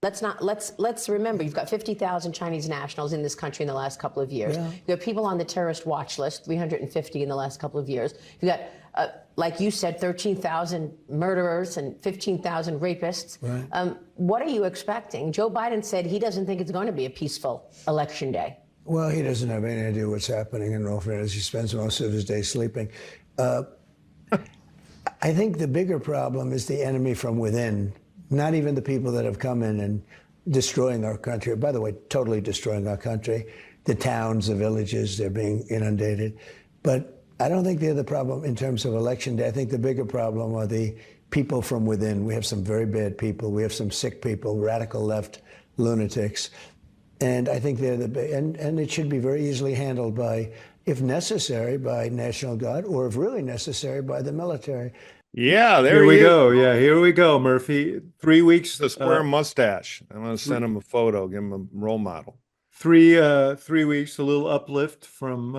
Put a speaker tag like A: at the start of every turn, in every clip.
A: Let's remember, you've got 50,000 Chinese nationals in this country in the last couple of years.
B: Yeah.
A: You have people on the terrorist watch list, 350 in the last couple of years. You got, like you said, 13,000 murderers and 15,000 rapists.
B: Right.
A: What are you expecting? Joe Biden said he doesn't think it's going to be a peaceful election day.
B: Well, he doesn't have any idea what's happening in all fairness. He spends most of his day sleeping. I think the bigger problem is the enemy from within, not even the people that have come in and destroying our country. By the way, totally destroying our country. The towns, the villages, they're being inundated. But I don't think they're the problem in terms of election day. I think the bigger problem are the people from within. We have some very bad people. We have some sick people, radical left lunatics. And I think they're and it should be very easily handled by, if necessary, by National Guard, or if really necessary, by the military.
C: Yeah,
D: Here we go. Yeah, here we go, Murphy. 3 weeks.
C: The square mustache. I'm going to send him a photo, give him a role model.
D: 3 weeks, a little uplift from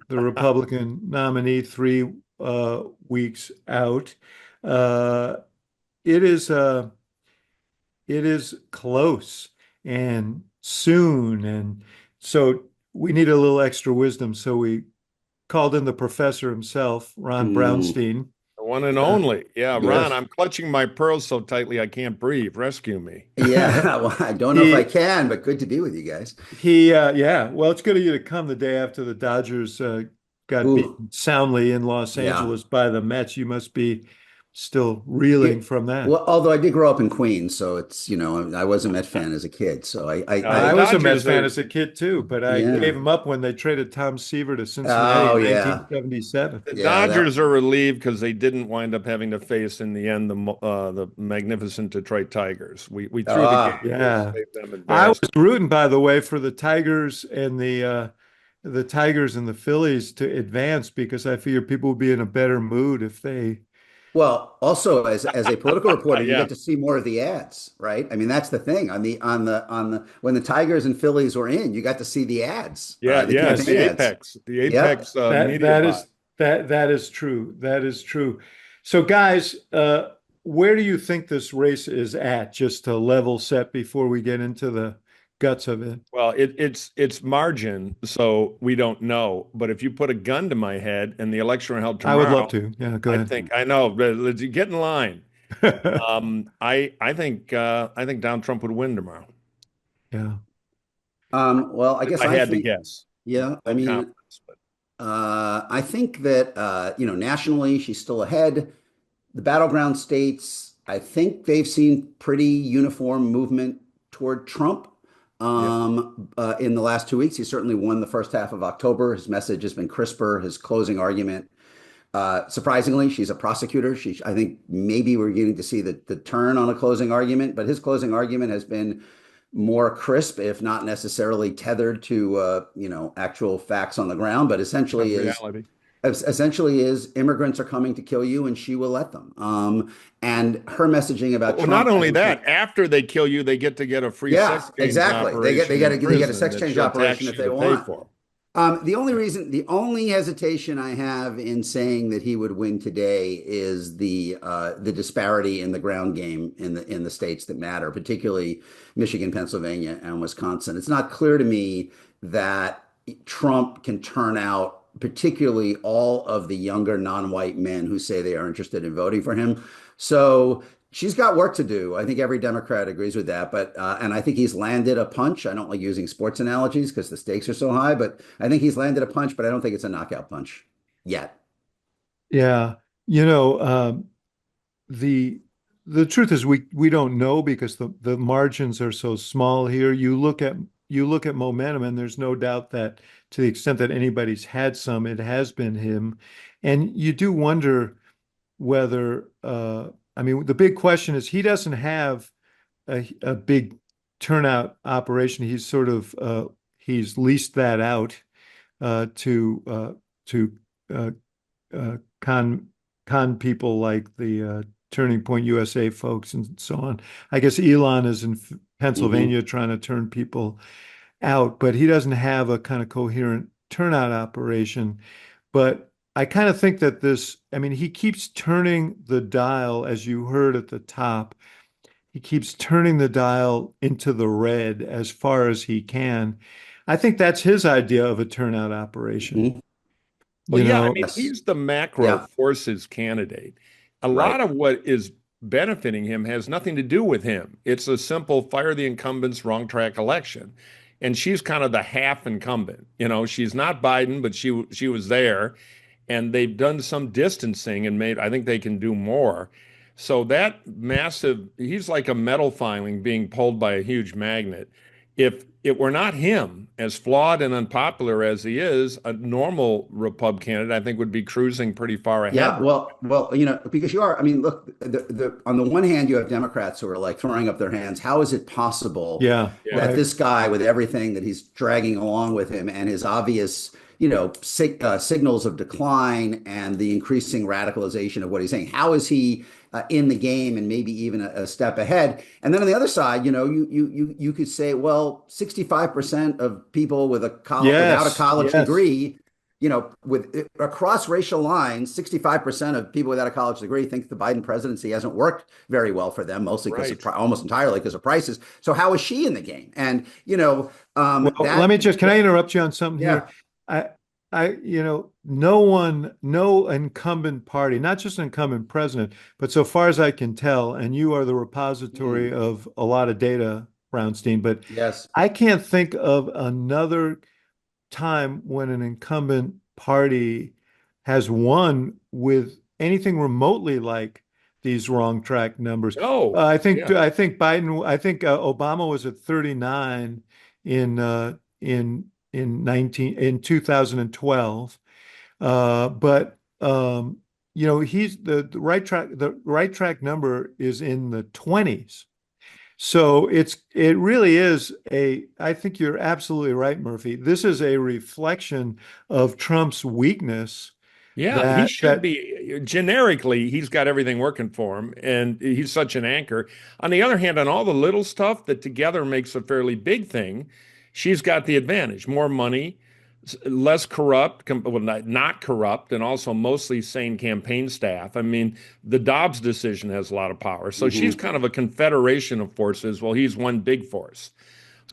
D: the Republican nominee. 3 weeks out. It is close and soon, and so we need a little extra wisdom. So we called in the professor himself, Ron Brownstein.
C: The one and only. Yeah,
E: Yes.
C: Ron, I'm clutching my pearls so tightly I can't breathe. Rescue me.
E: Yeah, well, I don't know if I can, but good to be with you guys.
D: Yeah, well, it's good of you to come the day after the Dodgers got beaten soundly in Los Angeles by the Mets. You must be still reeling from that.
E: Well, although I did grow up in Queens, so it's, I was a Met fan as a kid. So
D: I was a Mets
C: Dodgers
D: fan
C: are-
D: as a kid too, but I gave him up when they traded Tom Seaver to Cincinnati in 1977.
C: The Dodgers are relieved because they didn't wind up having to face in the end the magnificent Detroit Tigers. We threw the game.
D: Yeah.
C: Saved them
D: I was
C: embarrassed.
D: rooting, by the way, for the Tigers and the Tigers and the Phillies to advance, because I figure people would be in a better mood if they.
E: Well, also as a political reporter, you
C: Yeah.
E: get to see more of the ads, right? I mean, that's the thing on the when the Tigers and Phillies were in, you got to see the ads.
C: Yeah,
E: the
C: yeah,
E: campaign
C: the
E: ads.
C: apex, the apex media
D: That
C: buy.
D: is that is true. That is true. So, guys, where do you think this race is at? Just to level set before we get into the guts of it.
C: Well, it's margin, so we don't know. But if you put a gun to my head and the election were held
D: I
C: tomorrow,
D: would love to. Yeah, go ahead.
C: I know, but let's get in line. I think Donald Trump would win tomorrow.
D: Yeah.
E: Well, I guess
C: I had to
E: think,
C: guess.
E: Yeah, I mean,
C: Confidence, but
E: I think that nationally she's still ahead. The battleground states, I think they've seen pretty uniform movement toward Trump. In the last 2 weeks, he certainly won the first half of October. His message has been crisper. His closing argument, surprisingly, she's a prosecutor. I think maybe we're getting to see the turn on a closing argument, but his closing argument has been more crisp, if not necessarily tethered to actual facts on the ground, but essentially
C: reality.
E: Essentially is immigrants are coming to kill you and she will let them. And her messaging about
C: Well,
E: Trump,
C: not only that, after they kill you, they get to get a free sex change
E: exactly.
C: operation
E: They get a
C: prison
E: sex
C: that
E: change
C: she'll
E: operation
C: tax
E: if
C: you
E: they
C: to pay
E: want.
C: for.
E: The only hesitation I have in saying that he would win today is the disparity in the ground game in the states that matter, particularly Michigan, Pennsylvania, and Wisconsin. It's not clear to me that Trump can turn out particularly all of the younger non-white men who say they are interested in voting for him. So she's got work to do. I think every Democrat agrees with that. But and I think he's landed a punch. I don't like using sports analogies because the stakes are so high, but I think he's landed a punch, but I don't think it's a knockout punch yet.
D: Yeah. The truth is we don't know because the margins are so small here. You look at momentum, and there's no doubt that to the extent that anybody's had some, it has been him. And you do wonder whether the big question is he doesn't have a big turnout operation. He's sort of he's leased that out to con people like the Turning Point USA folks and so on. I guess Elon is in Pennsylvania trying to turn people out, but he doesn't have a kind of coherent turnout operation. But I kind of think that he keeps turning the dial, as you heard at the top. he keeps turning the dial into the red as far as he can. I think that's his idea of a turnout operation.
E: Mhm.
C: Well,
D: You
C: yeah, I
D: know,
C: mean,
E: Yes.
C: he's the macro
E: Yeah.
C: forces candidate. A lot
E: Right.
C: of what is benefiting him has nothing to do with him. It's a simple fire the incumbents, wrong track election. And she's kind of the half incumbent. She's not Biden, but she was there. And they've done some distancing and I think they can do more. So that massive, he's like a metal filing being pulled by a huge magnet. If it were not him, as flawed and unpopular as he is, a normal Repub candidate, I think, would be cruising pretty far ahead.
E: Yeah, well, because you are. I mean, look, on the one hand, you have Democrats who are like throwing up their hands. How is it possible
D: yeah,
C: Yeah.
E: that
D: right.
E: this guy, with everything that he's dragging along with him and his obvious, signals of decline and the increasing radicalization of what he's saying, how is he in the game and maybe even a step ahead? And then on the other side, you could say, well, 65% of people with without a
D: Yes,
E: college
D: yes.
E: degree, with across racial lines, 65% of people without a college degree think the Biden presidency hasn't worked very well for them, mostly because
C: Right.
E: almost entirely because of prices. So how is she in the game? And
D: Well, let me can I interrupt you on something here?
E: yeah,
D: No incumbent party, not just an incumbent president, but so far as I can tell, and you are the repository of a lot of data, Brownstein, but
E: yes,
D: I can't think of another time when an incumbent party has won with anything remotely like these wrong track numbers.
C: Oh, yeah.
D: I think Obama was at 39 in 2012. But he's the right track number is in the 20s. So it really is I think you're absolutely right, Murphy. This is a reflection of Trump's weakness
C: Yeah, he should be generically, he's got everything working for him, and he's such an anchor. On the other hand, on all the little stuff that together makes a fairly big thing, she's got the advantage. More money, less corrupt, well, not corrupt, and also mostly sane campaign staff. I mean, the Dobbs decision has a lot of power. So she's kind of a confederation of forces. Well, he's one big force.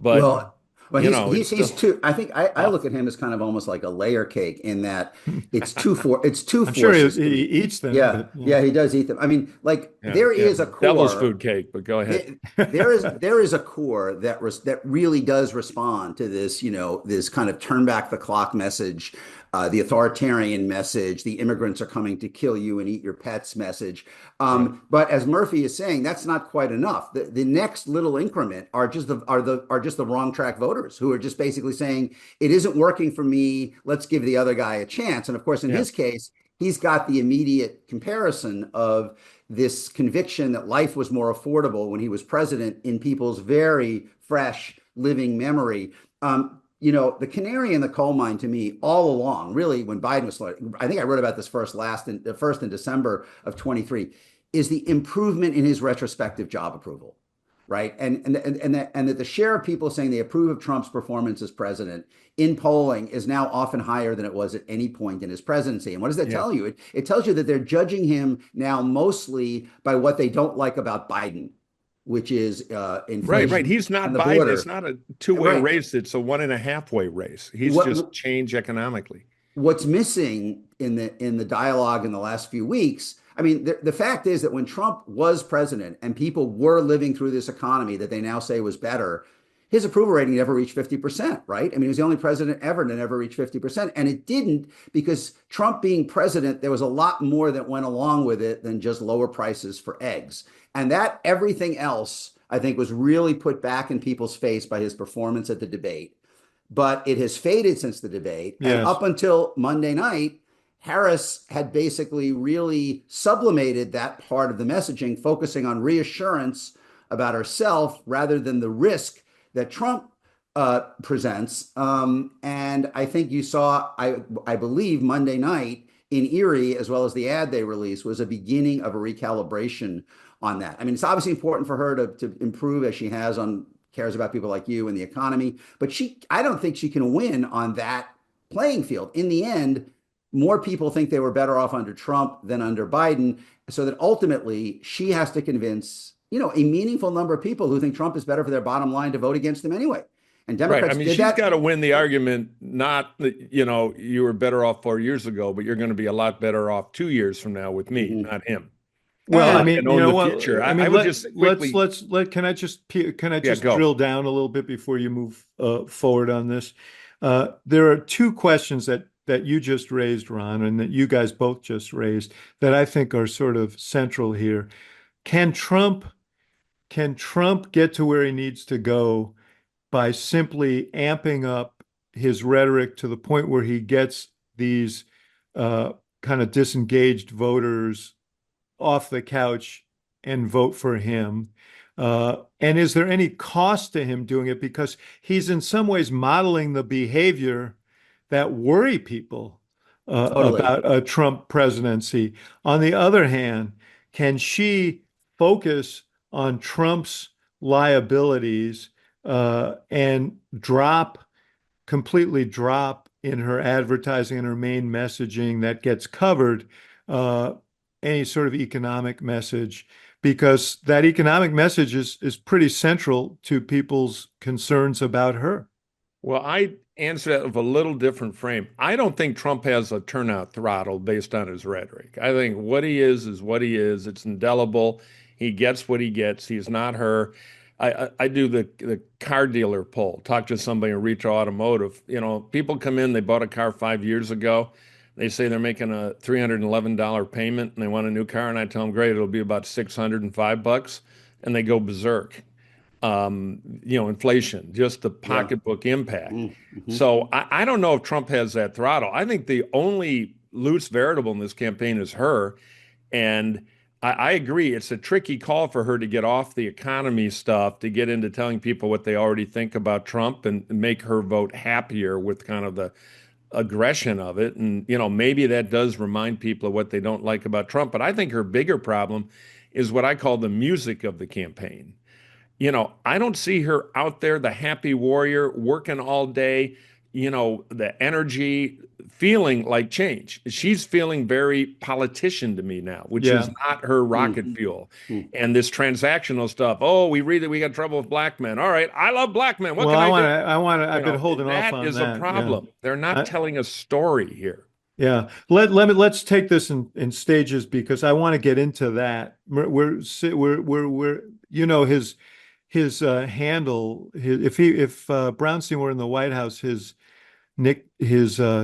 C: But,
E: well. Well,
C: it's
E: he's
C: still
E: too. I think I
C: tough.
E: look at him as kind of almost like a layer cake in that it's two
D: I'm sure
E: forces.
D: he eats them,
E: Yeah,
D: but
E: yeah, he does eat them. I mean, like
C: Yeah,
E: there
C: yeah.
E: is a
C: Devil's
E: core.
C: food cake, but go ahead.
E: There is a core that really does respond to this, this kind of turn back the clock message, the authoritarian message, the immigrants are coming to kill you and eat your pets message.
C: Right.
E: But as Murphy is saying, that's not quite enough. The next little increment are just the wrong track voters who are just basically saying it isn't working for me. Let's give the other guy a chance. And of course, in
C: Yeah.
E: his case, he's got the immediate comparison of this conviction that life was more affordable when he was president in people's very fresh living memory. The canary in the coal mine to me all along, really, when Biden was starting, I think I wrote about this first in December of 23, is the improvement in his retrospective job approval, right? And that the share of people saying they approve of Trump's performance as president in polling is now often higher than it was at any point in his presidency. And what does that tell you? It tells you that they're judging him now mostly by what they don't like about Biden, which is inflation
C: Right. He's not
E: and the
C: Biden.
E: border.
C: It's not a two-way
E: Right.
C: race. It's a 1.5-way race. He's
E: What-
C: just changed economically.
E: What's missing in the dialogue in the last few weeks? I mean, the fact is that when Trump was president and people were living through this economy that they now say was better, his approval rating never reached 50%, right? I mean, he was the only president ever to never reach 50%. And it didn't because Trump being president, there was a lot more that went along with it than just lower prices for eggs. And that everything else, I think, was really put back in people's face by his performance at the debate. But it has faded since the debate. And
D: Yes.
E: up until Monday night, Harris had basically really sublimated that part of the messaging, focusing on reassurance about herself rather than the risk that Trump presents. And I think you saw, I believe, Monday night in Erie, as well as the ad they released, was a beginning of a recalibration on that. I mean, it's obviously important for her to improve as she cares about people like you and the economy, but I don't think she can win on that playing field. In the end, more people think they were better off under Trump than under Biden, so that ultimately she has to convince, a meaningful number of people who think Trump is better for their bottom line to vote against him anyway. And
C: Right.
E: Democrats
C: I mean,
E: did
C: she's
E: that.
C: got to win the argument, not that, you were better off 4 years ago, but you're going to be a lot better off 2 years from now with me, not him.
D: Well, I
C: And
D: mean,
C: in
D: you know
C: the
D: what?
C: future,
D: I
C: I
D: mean,
C: would just quickly.
D: can I just
C: go.
D: drill down a little bit before you move forward on this? There are two questions that you just raised, Ron, and that you guys both just raised that I think are sort of central here. Can Trump get to where he needs to go by simply amping up his rhetoric to the point where he gets these kind of disengaged voters off the couch and vote for him? And is there any cost to him doing it? Because he's in some ways modeling the behavior that worry people
E: Totally.
D: about a Trump presidency. On the other hand, can she focus on Trump's liabilities and completely drop in her advertising and her main messaging that gets covered any sort of economic message? Because that economic message is pretty central to people's concerns about her.
C: Well, I answer that with a little different frame. I don't think Trump has a turnout throttle based on his rhetoric. I think what he is what he is. It's indelible. He gets what he gets. He's not her. I do the car dealer poll, talk to somebody in retail automotive. People come in, they bought a car 5 years ago. They say they're making a $311 payment and they want a new car. And I tell them, great, it'll be about $605. And they go berserk. Inflation, just the pocketbook impact.
E: Mm-hmm.
C: So I don't know if Trump has that throttle. I think the only loose variable in this campaign is her. And I agree. It's a tricky call for her to get off the economy stuff, to get into telling people what they already think about Trump and make her vote happier with kind of the aggression of it. And, maybe that does remind people of what they don't like about Trump. But I think her bigger problem is what I call the music of the campaign. I don't see her out there, the happy warrior, working all day, the energy, feeling like change. She's feeling very politician to me now, which is not her rocket fuel. And this transactional stuff. Oh, we read that we got trouble with black men. All right, I love black men. What can I do?
D: I've been holding off on that.
C: That is a problem.
D: Yeah.
C: They're not telling a story here.
D: Yeah, let's take this in stages because I want to get into that. We're his handle. If Brownstein were in the White House, his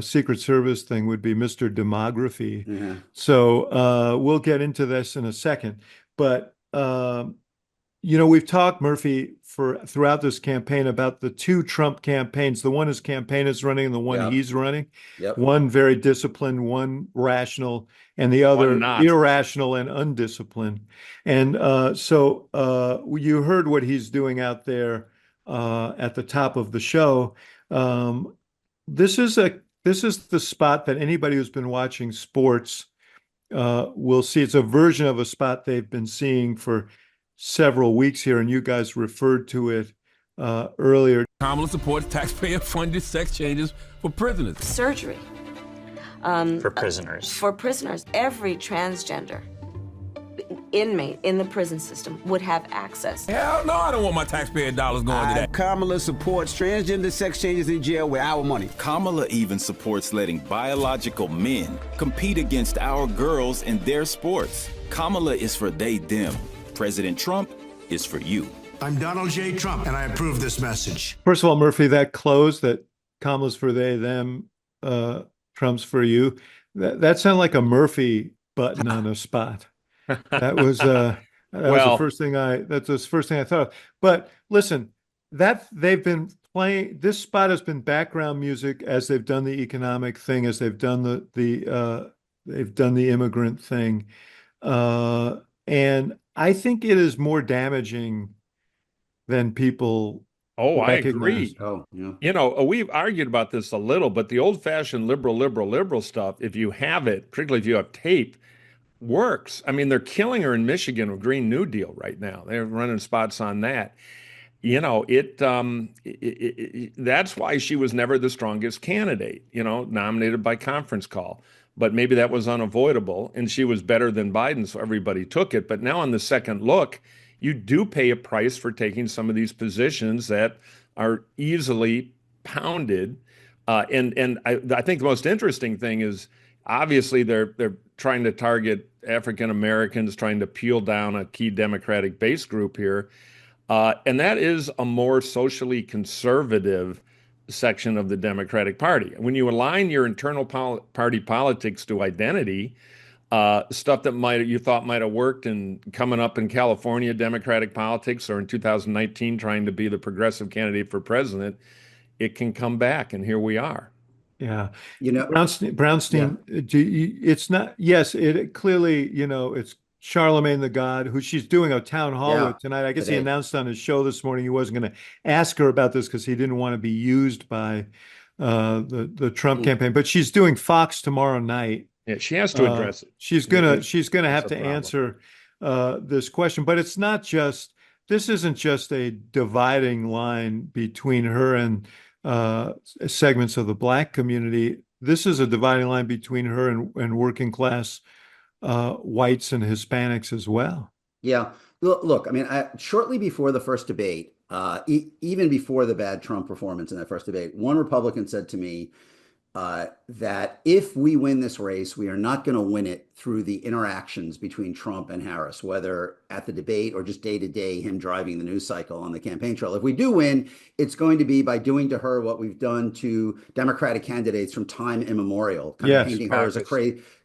D: Secret Service thing would be Mr. Demography.
E: Yeah.
D: So we'll get into this in a second, but we've talked, Murphy, throughout this campaign about the two Trump campaigns, the one his campaign is running and the one he's running.
E: Yep.
D: One very disciplined, one rational, and the other irrational and undisciplined. And so you heard what he's doing out there at the top of the show. This is the spot that anybody who's been watching sports will see. It's a version of a spot they've been seeing for several weeks here, and you guys referred to it earlier.
F: Kamala supports taxpayer-funded sex changes for prisoners.
G: Surgery.
H: For prisoners.
G: For prisoners. Every transgender inmate in the prison system would have access.
F: Hell no, I don't want my taxpayer dollars going to that.
I: Kamala supports transgender sex changes in jail with our money.
J: Kamala even supports letting biological men compete against our girls in their sports. Kamala is for they, them. President Trump is for you.
K: I'm Donald J. Trump, and I approve this message.
D: First of all, Murphy, that close, that Kamala's for they, them, Trump's for you, that sounded like a Murphy button on a spot. That was that's the first thing I thought of. But listen, that they've been playing, this spot has been background music as they've done the economic thing, as they've done the immigrant thing, and I think it is more damaging than people recognize.
C: I agree. Yeah. We've argued about this a little, but the old-fashioned liberal stuff, if you have it, particularly if you have tape, works. I mean, they're killing her in Michigan with Green New Deal right now. They're running spots on that. That's why she was never the strongest candidate, nominated by conference call. But maybe that was unavoidable, and she was better than Biden, so everybody took it. But now on the second look, you do pay a price for taking some of these positions that are easily pounded. And I think the most interesting thing is obviously they're trying to target African Americans, trying to peel down a key Democratic base group here. And that is a more socially conservative section of the Democratic Party. When you align your internal party politics to identity, stuff that you thought might have worked in coming up in California Democratic politics or in 2019 trying to be the progressive candidate for president, it can come back, and here we are.
D: Yeah.
E: Brownstein,
D: it's not, yes, it clearly, it's Charlemagne the God, who she's doing a town hall with tonight. I guess he announced on his show this morning he wasn't going to ask her about this because he didn't want to be used by the Trump campaign. But she's doing Fox tomorrow night.
C: Yeah, she has to address it.
D: She's gonna have to answer this question. But it's not just, this isn't just a dividing line between her and segments of the Black community. This is a dividing line between her and working class whites and Hispanics as well.
E: Yeah. Look, I mean, shortly before the first debate, even before the bad Trump performance in that first debate, one Republican said to me that if we win this race, we are not going to win it through the interactions between Trump and Harris, whether at the debate or just day to day, him driving the news cycle on the campaign trail. If we do win, it's going to be by doing to her what we've done to Democratic candidates from time immemorial, kind of painting her as a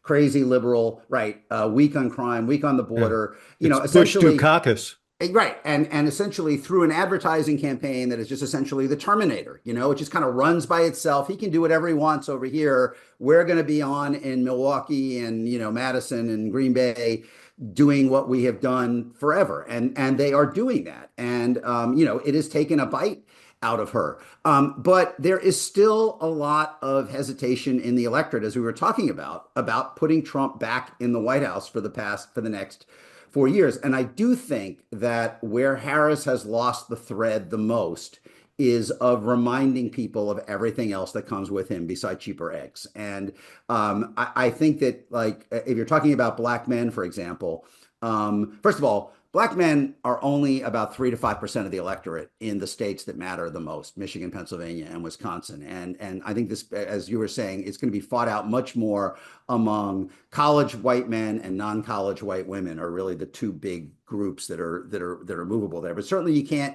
E: crazy liberal, right? Weak on crime, weak on the border, essentially
D: caucus.
E: Right. And essentially through an advertising campaign that is just essentially the Terminator, it just kind of runs by itself. He can do whatever he wants over here. We're going to be on in Milwaukee and, Madison and Green Bay doing what we have done forever. And they are doing that. And, it has taken a bite out of her. But there is still a lot of hesitation in the electorate, as we were talking about putting Trump back in the White House for the next 4 years. And I do think that where Harris has lost the thread the most is of reminding people of everything else that comes with him beside cheaper eggs. And I think that, like, if you're talking about Black men, for example, first of all, Black men are only about 3 to 5% of the electorate in the states that matter the most, Michigan, Pennsylvania, and Wisconsin. And I think this, as you were saying, it's going to be fought out much more among college white men and non-college white women are really the two big groups that are movable there. But certainly you can't,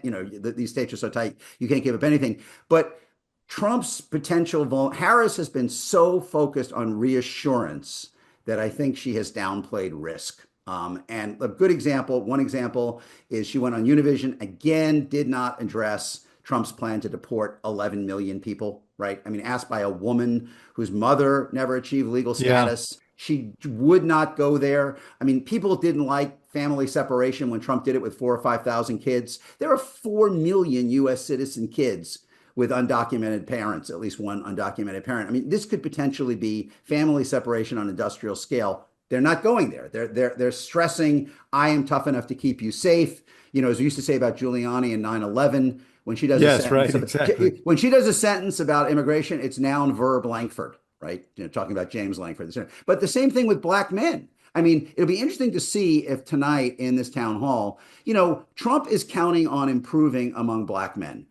E: these states are so tight, you can't give up anything. But Trump's potential, Harris has been so focused on reassurance that I think she has downplayed risk. And a good example, one example is she went on Univision, again, did not address Trump's plan to deport 11 million people, right? I mean, asked by a woman whose mother never achieved legal status. She would not go there. I mean, people didn't like family separation when Trump did it with 4,000 or 5,000 kids. There are 4 million U.S. citizen kids with undocumented parents, at least one undocumented parent. I mean, this could potentially be family separation on industrial scale. They're not going there. They're stressing, I am tough enough to keep you safe. As we used to say about Giuliani and 9/11, when she does when she does a sentence about immigration, it's noun, verb, Langford, right? Talking about James Langford. But the same thing with Black men. I mean, it'll be interesting to see if tonight in this town hall, Trump is counting on improving among Black men.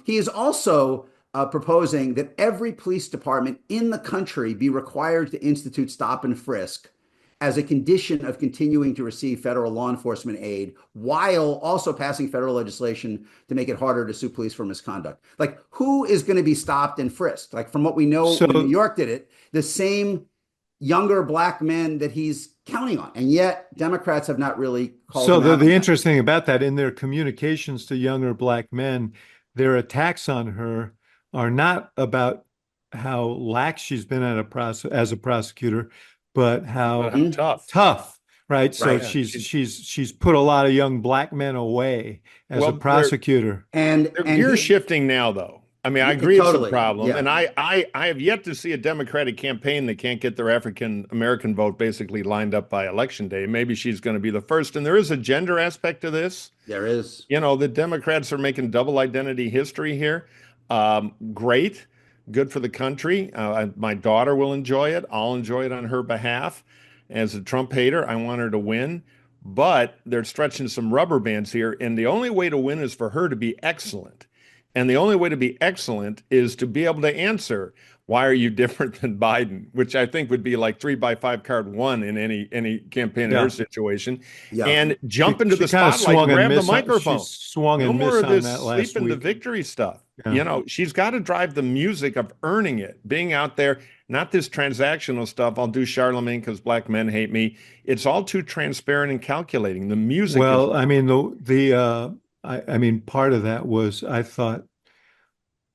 E: He is also proposing that every police department in the country be required to institute stop and frisk as a condition of continuing to receive federal law enforcement aid, while also passing federal legislation to make it harder to sue police for misconduct. Like, who is going to be stopped and frisked? Like, from what we know, when New York did it, the same younger Black men that he's counting on. And yet Democrats have not really called him out.
D: The interesting thing about that, in their communications to younger Black men, their attacks on her are not about how lax she's been as a prosecutor, but how tough, right? So she's put a lot of young Black men away as a prosecutor.
C: And you're shifting now, though. I mean, I agree it's a problem. Yeah. And I have yet to see a Democratic campaign that can't get their African American vote basically lined up by election day. Maybe she's going to be the first. And there is a gender aspect to this.
E: There is.
C: The Democrats are making double identity history here. Great. Good for the country. My daughter will enjoy it. I'll enjoy it on her behalf. As a Trump hater, I want her to win. but they're stretching some rubber bands here. And the only way to win is for her to be excellent. And the only way to be excellent is to be able to answer, why are you different than Biden? Which I think would be like 3x5 card 1 in any campaign in her situation.
E: Yeah.
C: And jump into the
D: kinda
C: spotlight and grab the
D: missed on-
C: microphone.
D: she swung
C: No
D: and
C: more
D: missed
C: of
D: on
C: this
D: that last
C: sleep in the
D: week.
C: victory stuff.
D: Yeah.
C: You know, she's got to drive the music of earning it, being out there, not this transactional stuff. I'll do Charlemagne because black men hate me. It's all too transparent and calculating. The music.
D: Well, I mean, I mean, part of that was, I thought,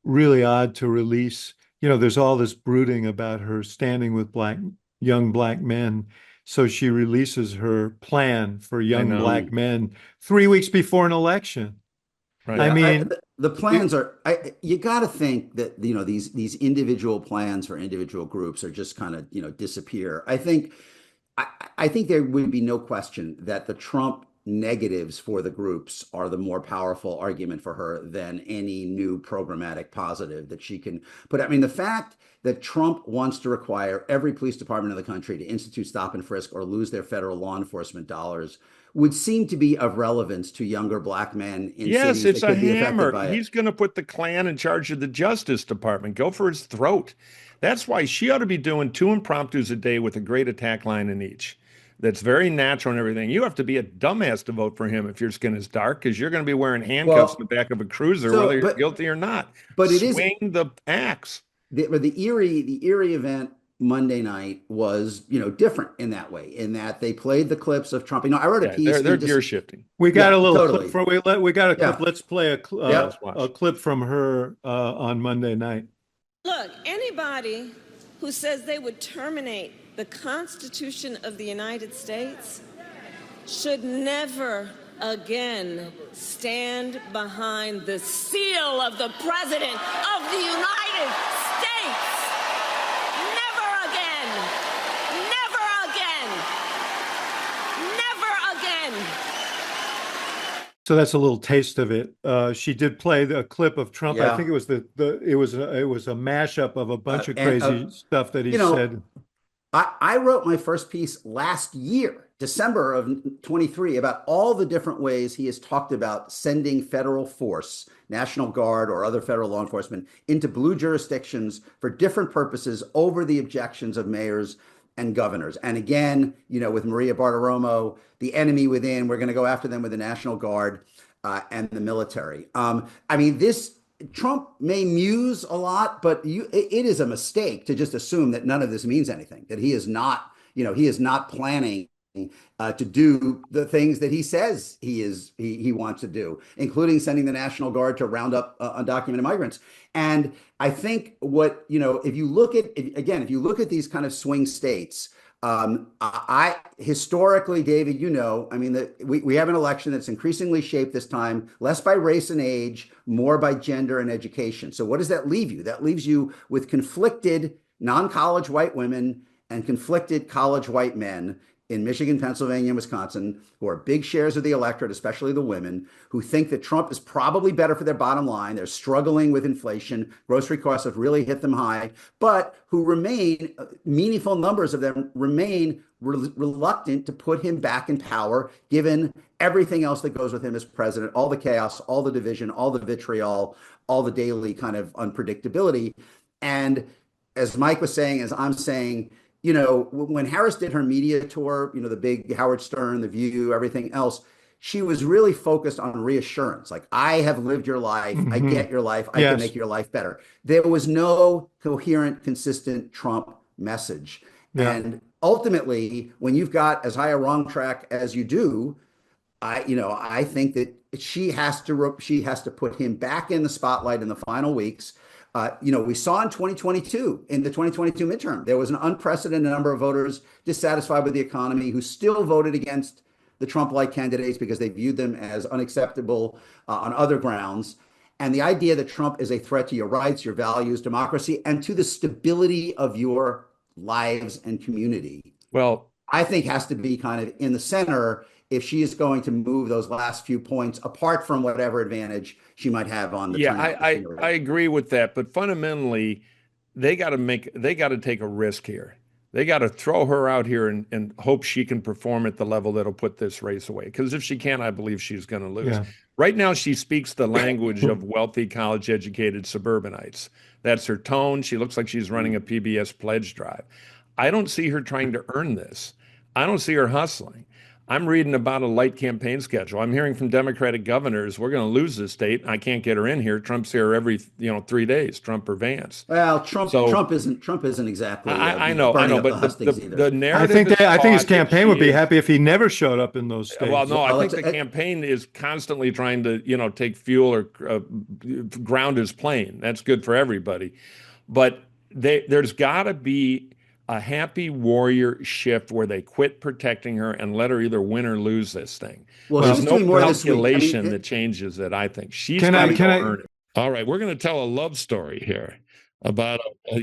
D: really odd to release. You know, there's all this brooding about her standing with young black men. So she releases her plan for young black men 3 weeks before an election.
C: Right.
D: I mean,
E: the plans are, you got to think that, you know, these individual plans for individual groups are just kind of, you know, disappear. I think there would be no question that the Trump negatives for the groups are the more powerful argument for her than any new programmatic positive that she can put. I mean, the fact that Trump wants to require every police department in the country to institute stop and frisk or lose their federal law enforcement dollars would seem to be of relevance to younger black men in
C: Yes,
E: cities
C: it's
E: that
C: a
E: could be affected
C: hammer.
E: by it.
C: He's going to put the Klan in charge of the Justice Department. Go for his throat. That's why she ought to be doing 2 impromptus a day with a great attack line in each. That's very natural and everything. You have to be a dumbass to vote for him if your skin is dark, because you're going to be wearing handcuffs in the back of a cruiser, whether you're guilty or not.
E: But it
C: Swing the axe.
E: The Erie event Monday night was, you know, different in that way, in that they played the clips of Trump. You know, I wrote a piece.
C: They're gear shifting.
D: we got a little
E: totally.
D: clip we got a clip.
E: Yeah.
D: Let's play a clip from her on Monday night.
L: Look, anybody who says they would terminate the Constitution of the United States should never again stand behind the seal of the President of the United States. Never again. Never again. Never again.
D: So that's a little taste of it. She did play the clip of Trump.
E: Yeah.
D: I think it was it was a mashup of a bunch of crazy stuff that he said.
E: I wrote my first piece last year, December of 23, about all the different ways he has talked about sending federal force, National Guard or other federal law enforcement, into blue jurisdictions for different purposes over the objections of mayors and governors. And again, you know, with Maria Bartiromo, the enemy within, we're going to go after them with the National Guard and the military. I mean, Trump may muse a lot, but it is a mistake to just assume that none of this means anything, that he is not, you know, he is not planning to do the things that he says he wants to do, including sending the National Guard to round up undocumented migrants. And I think what, you know, if you look at these kind of swing states, I historically, David, you know, I mean, we have an election that's increasingly shaped this time, less by race and age, more by gender and education. So what does that leave you? That leaves you with conflicted non-college white women and conflicted college white men in Michigan, Pennsylvania, and Wisconsin, who are big shares of the electorate, especially the women, who think that Trump is probably better for their bottom line. They're struggling with inflation. Grocery costs have really hit them high, but who remain, meaningful numbers of them remain reluctant to put him back in power, given everything else that goes with him as president, all the chaos, all the division, all the vitriol, all the daily kind of unpredictability. And as Mike was saying, as I'm saying, you know, when Harris did her media tour, you know, the big Howard Stern, The View, everything else, she was really focused on reassurance. Like, I have lived your life. I get your life. I can make your life better. There was no coherent, consistent Trump message. Yeah. And ultimately, when you've got as high a wrong track as you do, I think that she has to put him back in the spotlight in the final weeks. We saw in 2022, in the 2022 midterm, there was an unprecedented number of voters dissatisfied with the economy who still voted against the Trump-like candidates because they viewed them as unacceptable on other grounds. And the idea that Trump is a threat to your rights, your values, democracy, and to the stability of your lives and community, well, I think has to be kind of in the center if she is going to move those last few points, apart from whatever advantage she might have on the turnout.
C: I agree with that, but fundamentally, they got to take a risk here. They got to throw her out here and hope she can perform at the level that'll put this race away. Because if she can't, I believe she's going to lose.
D: Yeah.
C: Right now, she speaks the language of wealthy, college-educated suburbanites. That's her tone. She looks like she's running a PBS pledge drive. I don't see her trying to earn this. I don't see her hustling. I'm reading about a light campaign schedule. I'm hearing from Democratic governors, we're going to lose this state. I can't get her in here. Trump's here every 3 days, Trump or Vance.
E: Well, Trump isn't exactly.
C: I know, but the narrative.
D: I think his campaign would be happy if he never showed up in those states.
C: Well, no, I think the campaign is constantly trying to take fuel or ground his plane. That's good for everybody, but there's got to be a happy warrior shift where they quit protecting her and let her either win or lose this thing.
E: Well,
C: there's no calculation that changes it. I think she's going to earn it. All right, we're going to tell a love story here about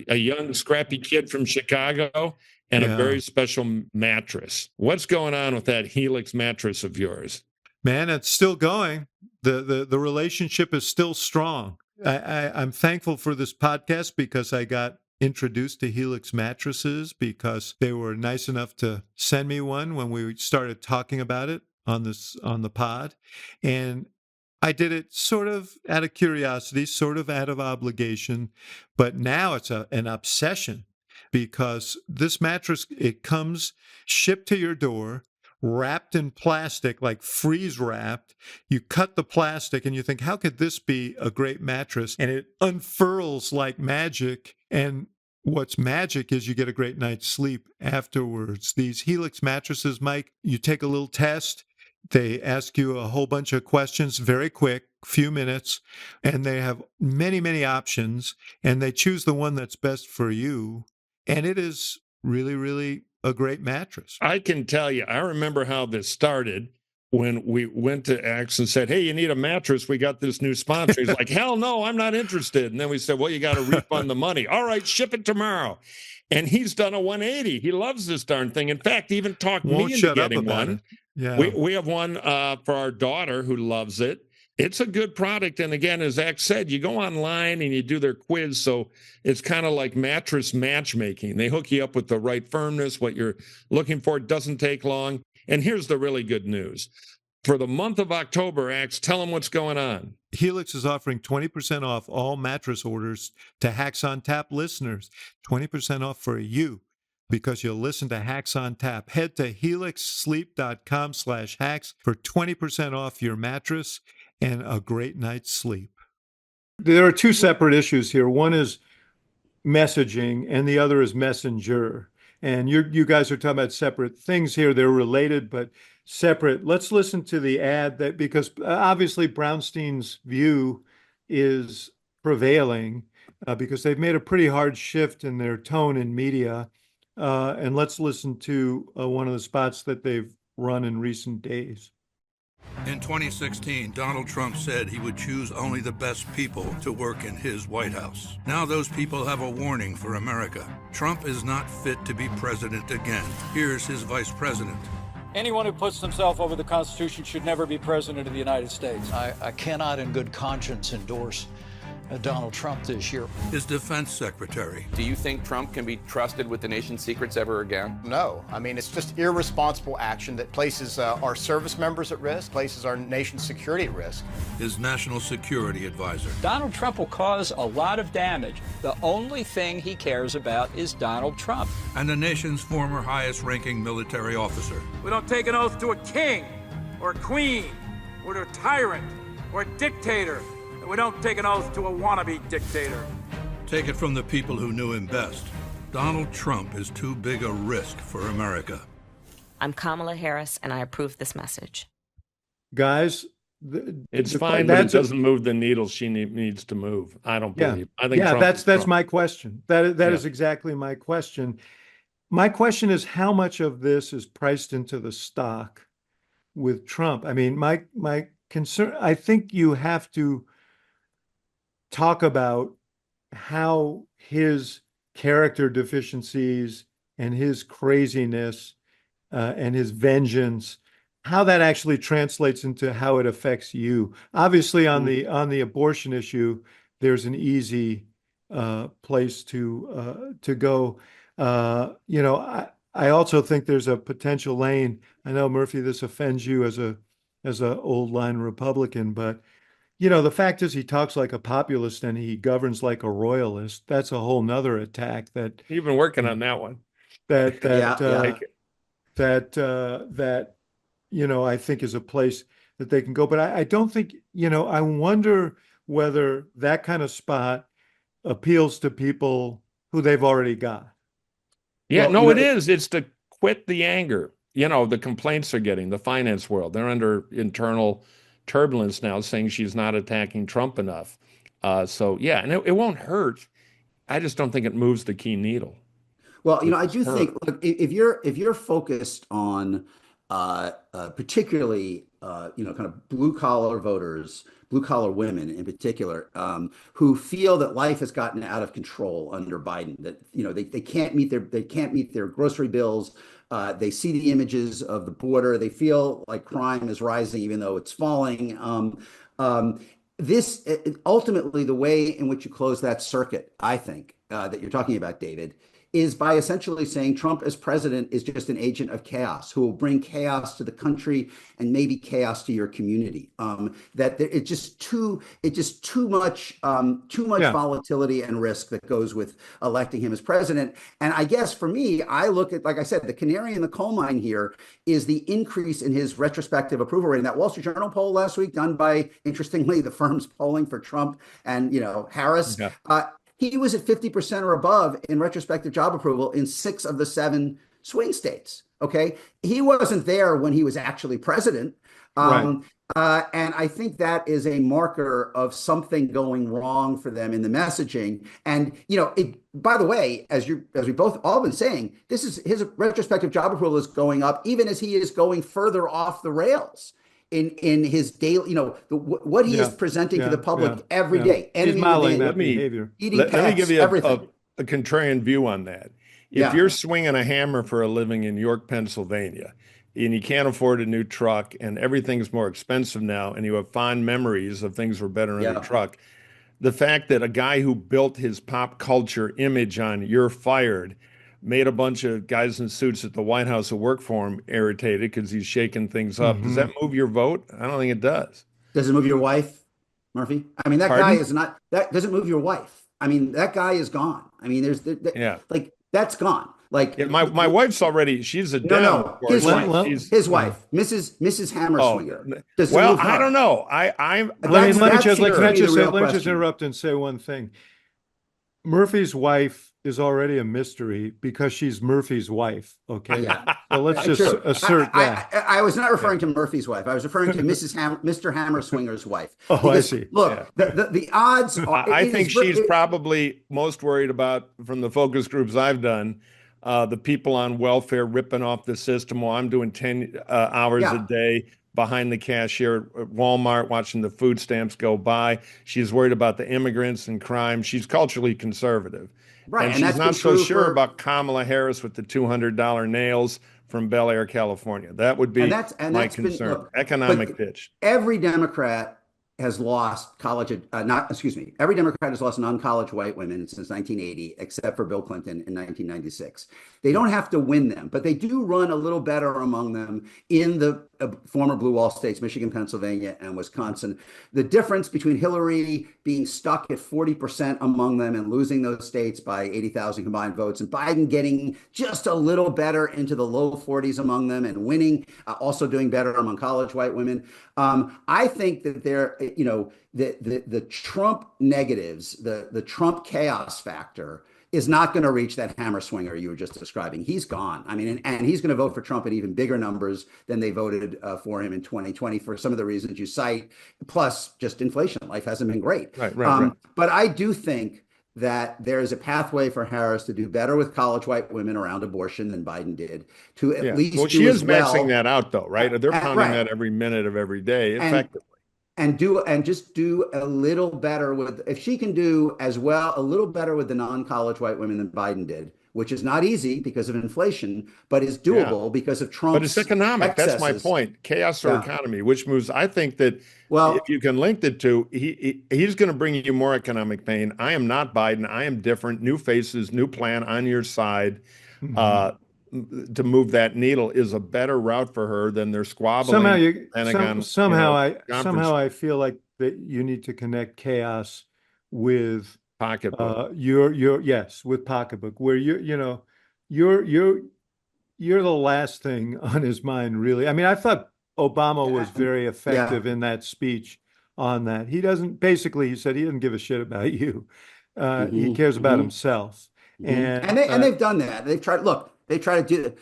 C: a young scrappy kid from Chicago and a very special mattress. What's going on with that Helix mattress of yours?
D: Man, it's still going. The relationship is still strong. I'm thankful for this podcast because I got introduced to Helix mattresses because they were nice enough to send me one when we started talking about it on the pod. And I did it sort of out of curiosity, sort of out of obligation, but now it's an obsession because this mattress, it comes shipped to your door, wrapped in plastic, like freeze wrapped. You cut the plastic and you think, how could this be a great mattress? And it unfurls like magic. And what's magic is you get a great night's sleep afterwards. These Helix mattresses, Mike, you take a little test. They ask you a whole bunch of questions, very quick, few minutes, and they have many, many options, and they choose the one that's best for you. And it is really, really a great mattress.
C: I can tell you, I remember how this started when we went to Axe and said, hey, you need a mattress. We got this new sponsor. He's like, hell no, I'm not interested. And then we said, well, you got to refund the money. All right, ship it tomorrow. And he's done a 180. He loves this darn thing. In fact, he even talked me into getting one.
D: Yeah.
C: We have one for our daughter who loves it. It's a good product. And again, as Zach said, you go online and you do their quiz. So it's kind of like mattress matchmaking. They hook you up with the right firmness, what you're looking for. It doesn't take long. And here's the really good news. For the month of October, Axe, tell them what's going on.
D: Helix is offering 20% off all mattress orders to Hacks on Tap listeners. 20% off for you because you'll listen to Hacks on Tap. Head to helixsleep.com/hacks for 20% off your mattress and a great night's sleep. There are two separate issues here. One is messaging and the other is messenger. And you guys are talking about separate things here. They're related, but separate. Let's listen to the ad because obviously Brownstein's view is prevailing because they've made a pretty hard shift in their tone in media. And let's listen to one of the spots that they've run in recent days.
M: In 2016, Donald Trump said he would choose only the best people to work in his White House. Now those people have a warning for America. Trump is not fit to be president again. Here's his vice president.
N: Anyone who puts themselves over the Constitution should never be president of the United States. I cannot in good conscience endorse Donald Trump this year.
M: His defense secretary.
O: Do you think Trump can be trusted with the nation's secrets ever again?
P: No. I mean, it's just irresponsible action that places our service members at risk, places our nation's security at risk.
M: His national security advisor.
N: Donald Trump will cause a lot of damage. The only thing he cares about is Donald Trump.
M: And the nation's former highest-ranking military officer.
Q: We don't take an oath to a king or a queen or to a tyrant or a dictator. We don't take an oath to a wannabe dictator.
M: Take it from the people who knew him best. Donald Trump is too big a risk for America.
G: I'm Kamala Harris, and I approve this message.
D: Guys,
C: it's fine, but it doesn't move the needle she needs to move. I don't believe. I think
D: that's my question. That is exactly my question. My question is how much of this is priced into the stock with Trump? I mean, my concern, I think you have to talk about how his character deficiencies and his craziness and his vengeance, how that actually translates into how it affects you. Obviously, on the abortion issue, there's an easy place to go. You know, I also think there's a potential lane. I know, Murphy, this offends you as a old line Republican, but you know, the fact is he talks like a populist and he governs like a royalist. That's a whole nother attack that
C: You've been working on that one.
D: That you know, I think is a place that they can go. But I don't think, you know, I wonder whether that kind of spot appeals to people who they've already got.
C: Yeah,
E: Well,
C: no,
E: you
C: it
E: know,
C: is. It's to quit the anger. You know, the complaints they're getting, the finance world, they're under internal turbulence now, saying she's not attacking Trump enough. So yeah, and it won't hurt. I just don't think it moves the key needle.
E: Well, you know, I do think, look, if you're focused on particularly you know, kind of blue collar voters, blue collar women in particular, who feel that life has gotten out of control under Biden, that you know they can't meet their grocery bills. They see the images of the border. They feel like crime is rising even though it's falling. This ultimately, the way in which you close that circuit, I think, that you're talking about, David, is by essentially saying Trump as president is just an agent of chaos who will bring chaos to the country and maybe chaos to your community. That it's just too much volatility and risk that goes with electing him as president. And I guess for me, I look at, like I said, the canary in the coal mine here is the increase in his retrospective approval rating. That Wall Street Journal poll last week, done by, interestingly, the firms polling for Trump and, you know, Harris. Yeah. He was at 50% or above in retrospective job approval in 6 of the 7 swing states. Okay. He wasn't there when he was actually president. And I think that is a marker of something going wrong for them in the messaging. And, you know, by the way, as we both all been saying, this is his retrospective job approval is going up, even as he is going further off the rails in his daily, you know, what he is presenting to the public every day.
D: He's modeling that behavior.
C: Let me give you a contrarian view on that. If you're swinging a hammer for a living in York, Pennsylvania, and you can't afford a new truck and everything's more expensive now, and you have fond memories of things were better in the truck, the fact that a guy who built his pop culture image on "you're fired" made a bunch of guys in suits at the White House who work for him irritated because he's shaking things up. Does that move your vote? I don't think it does.
E: Does it move your wife, Murphy? I mean, that guy is not, that doesn't move your wife. I mean, that guy is gone. I mean, like, that's gone. Like
C: my wife's already, she's a
E: his wife, Mrs. Hammerswinger.
D: Well,
C: I don't know.
D: Let me just interrupt and say one thing. Murphy's wife is already a mystery because she's Murphy's wife. Okay.
E: Yeah.
D: So let's just assert that.
E: I was not referring to Murphy's wife. I was referring to Mr. Hammerswinger's wife.
D: Oh, I see.
E: Look, the odds are.
C: I think she's probably most worried about, from the focus groups I've done, the people on welfare ripping off the system while I'm doing 10 hours a day behind the cashier at Walmart watching the food stamps go by. She's worried about the immigrants and crime. She's culturally conservative.
E: Right.
C: And she's not so sure about Kamala Harris with the $200 nails from Bel Air, California. That would be my concern. Economic pitch.
E: Every Democrat has lost every Democrat has lost non-college white women since 1980, except for Bill Clinton in 1996. They don't have to win them, but they do run a little better among them in the former blue wall states, Michigan, Pennsylvania, and Wisconsin. The difference between Hillary being stuck at 40% among them and losing those states by 80,000 combined votes, and Biden getting just a little better into the low 40s among them and winning, also doing better among college white women. I think that the Trump negatives, the Trump chaos factor, is not going to reach that hammer swinger you were just describing. He's gone. I mean, and he's going to vote for Trump in even bigger numbers than they voted for him in 2020 for some of the reasons you cite, plus just inflation. Life hasn't been great. Right. But I do think that there is a pathway for Harris to do better with college white women around abortion than Biden did. To at least
C: she is maxing that out, though, right? They're pounding that every minute of every day effectively.
E: And just do a little better with, if she can do as well, a little better with the non-college white women than Biden did, which is not easy because of inflation, but is doable because of Trump's
C: But it's economic.
E: excesses.
C: That's my point. Chaos or economy, which moves. I think that if you can link the two, he's going to bring you more economic pain. I am not Biden. I am different. New faces, new plan on your side. To move that needle is a better route for her than their squabbling.
D: Somehow I feel like that you need to connect chaos with
C: pocketbook.
D: With pocketbook, where you're the last thing on his mind, really. I mean, I thought Obama was very effective in that speech on that. He said he doesn't give a shit about you. He cares about himself.
E: And they've done that. They've tried. Look, they try to do.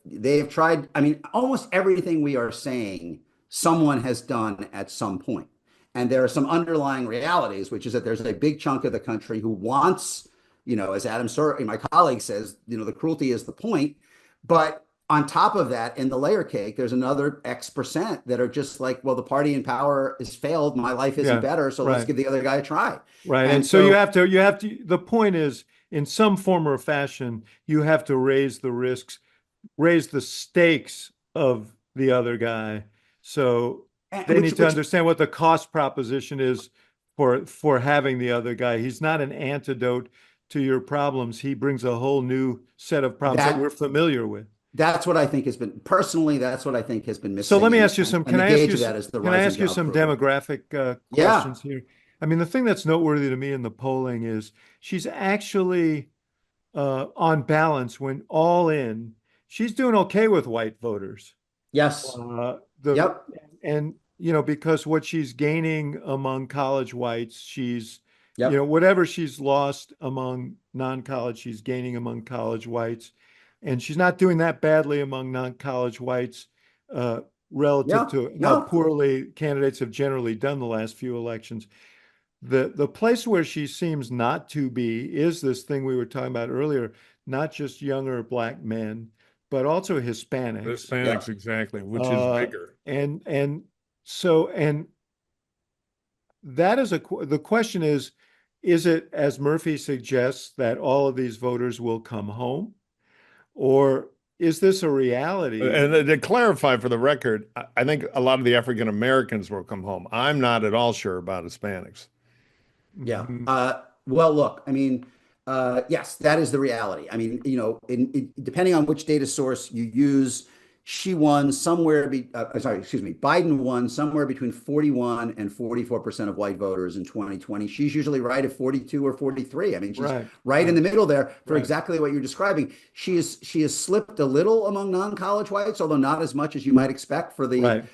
E: They've tried. I mean, almost everything we are saying, someone has done at some point. And there are some underlying realities, which is that there's a big chunk of the country who wants, as Adam Sorkin, my colleague, says, the cruelty is the point. But on top of that, in the layer cake, there's another X% that are just like, well, the party in power has failed. My life isn't better. So let's give the other guy a try.
D: Right. And so you have to, the point is, in some form or fashion, you have to raise the risks, raise the stakes of the other guy. So they need to understand what the cost proposition is for having the other guy. He's not an antidote to your problems. He brings a whole new set of problems that we're familiar with.
E: That's what I think has been, personally, that's what I think has been missing.
D: So let me ask you some, can I ask you some demographic questions here? I mean, the thing that's noteworthy to me in the polling is she's actually, on balance, when all in, she's doing okay with white voters.
E: Yes.
D: And, because what she's gaining among college whites, she's, whatever she's lost among non-college, she's gaining among college whites. And she's not doing that badly among non-college whites relative to how poorly candidates have generally done the last few elections. The place where she seems not to be is this thing we were talking about earlier, not just younger Black men, but also Hispanics.
C: Hispanics, exactly, which is bigger.
D: And that is the question is it, as Murphy suggests, that all of these voters will come home? Or is this a reality?
C: And to clarify for the record, I think a lot of the African Americans will come home. I'm not at all sure about Hispanics.
E: Yeah. Well, look, I mean, yes, that is the reality. I mean, depending on which data source you use, Biden won somewhere between 41 and 44% of white voters in 2020. She's usually right at 42 or 43. I mean, she's right in the middle there for exactly what you're describing. She has slipped a little among non-college whites, although not as much as you might expect for the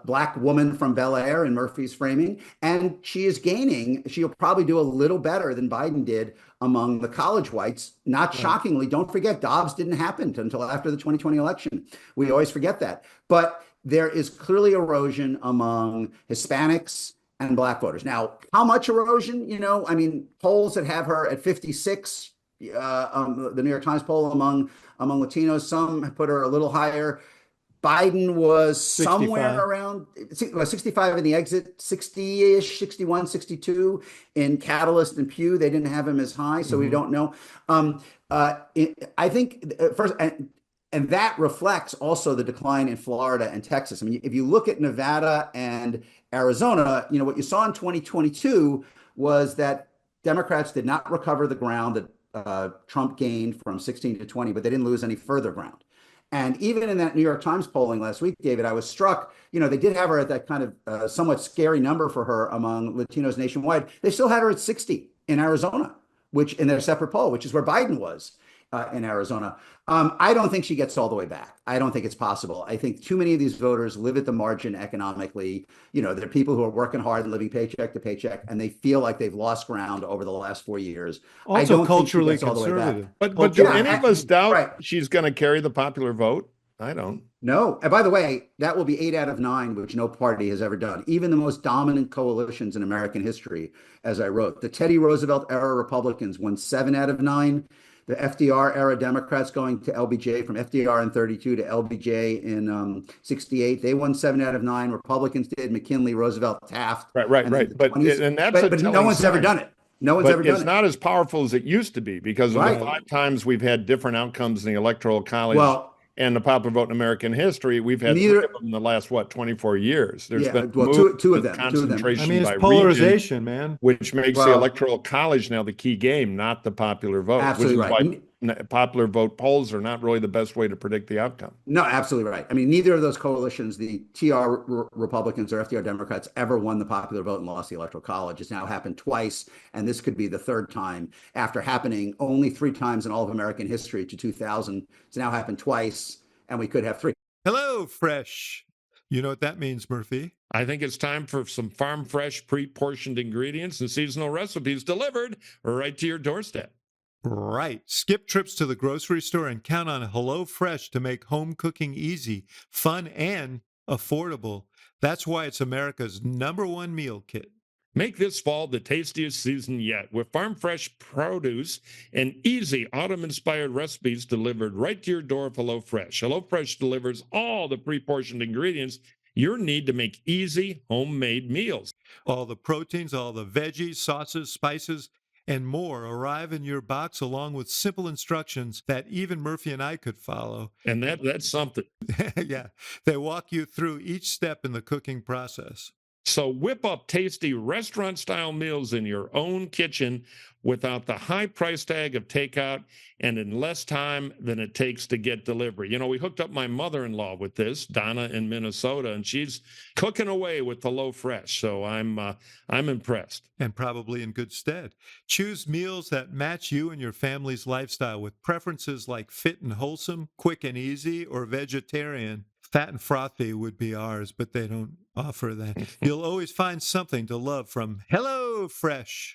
E: Black woman from Bel Air in Murphy's framing. And she is gaining. She'll probably do a little better than Biden did among the college whites. Not shockingly, don't forget, Dobbs didn't happen until after the 2020 election. We always forget that. But there is clearly erosion among Hispanics and Black voters. Now, how much erosion? I mean, polls that have her at 56, the New York Times poll among Latinos, some put her a little higher. Biden was 65. Somewhere around 65 in the exit, 60-ish, 61, 62 in Catalyst and Pew. They didn't have him as high, so we don't know. I think first, and that reflects also the decline in Florida and Texas. I mean, if you look at Nevada and Arizona, what you saw in 2022 was that Democrats did not recover the ground that Trump gained from 16 to 20, but they didn't lose any further ground. And even in that New York Times polling last week, David, I was struck, they did have her at that kind of somewhat scary number for her among Latinos nationwide. They still had her at 60 in Arizona, which in their separate poll, which is where Biden was in Arizona. I don't think she gets all the way back. I don't think it's possible. I think too many of these voters live at the margin economically. They're people who are working hard and living paycheck to paycheck, and they feel like they've lost ground over the last 4 years.
D: Also
E: I don't
D: culturally
E: think she gets all the way
D: conservative.
E: back.
C: But do any of us doubt she's going to carry the popular vote? I don't.
E: No. And by the way, that will be 8 out of 9, which no party has ever done. Even the most dominant coalitions in American history, as I wrote. The Teddy Roosevelt era Republicans won 7 out of 9. The FDR era Democrats going to LBJ from FDR in 32 to LBJ in 68. They won 7 out of 9. Republicans did. McKinley, Roosevelt, Taft.
C: Right. But
E: no one's ever done it. No one's
C: but
E: ever done
C: it's
E: it.
C: not as powerful as it used to be because of
E: Right.
C: the 5 times we've had different outcomes in the Electoral College
E: Well,
C: and the popular vote in American history. We've had 3
E: neither.
C: of them in the last, 24 years. There's
E: Yeah,
C: been
E: well,
C: move
E: two of
C: with
E: them. Two of them.
D: I
C: concentration
D: mean, it's
C: by
D: polarization,
C: region,
D: man.
C: which makes the
E: Well,
C: Electoral College now the key game, not the popular vote,
E: absolutely
C: which is
E: right.
C: why popular vote polls are not really the best way to predict the outcome.
E: No, absolutely right. I mean, neither of those coalitions, the TR Republicans or FDR Democrats, ever won the popular vote and lost the Electoral College. It's now happened twice, and this could be the 3rd time after happening only 3 times in all of American history to 2000. It's now happened twice, and we could have 3.
D: Hello, Fresh. You know what that means, Murphy?
C: I think it's time for some farm fresh, pre-portioned ingredients and seasonal recipes delivered right to your doorstep.
D: Right. Skip trips to the grocery store and count on HelloFresh to make home cooking easy, fun, and affordable. That's why it's America's #1 meal kit.
C: Make this fall the tastiest season yet with farm fresh produce and easy autumn-inspired recipes delivered right to your door of HelloFresh. HelloFresh delivers all the pre-portioned ingredients you need to make easy homemade meals.
D: All the proteins, all the veggies, sauces, spices, and more arrive in your box along with simple instructions that even Murphy and I could follow.
C: And that's something.
D: Yeah, they walk you through each step in the cooking process.
C: So whip up tasty restaurant-style meals in your own kitchen without the high price tag of takeout and in less time than it takes to get delivery. You know, we hooked up my mother-in-law with this, Donna in Minnesota, and she's cooking away with HelloFresh. So I'm impressed.
D: And probably in good stead. Choose meals that match you and your family's lifestyle with preferences like fit and wholesome, quick and easy, or vegetarian. Fat and frothy would be ours, but they don't offer that. You'll always find something to love from HelloFresh.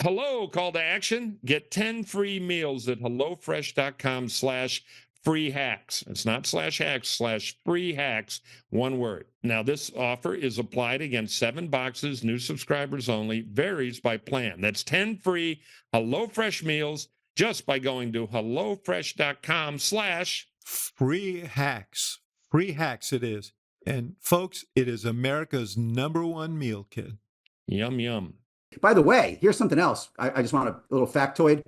C: Hello, call to action. Get 10 free meals at HelloFresh.com/free hacks. It's not /hacks/free hacks, one word. Now, this offer is applied against 7 boxes, new subscribers only, varies by plan. That's 10 free HelloFresh meals just by going to HelloFresh.com/free
D: hacks. Free hacks it is. And folks, it is America's #1 meal kit.
C: Yum, yum.
E: By the way, here's something else. I just want a little factoid.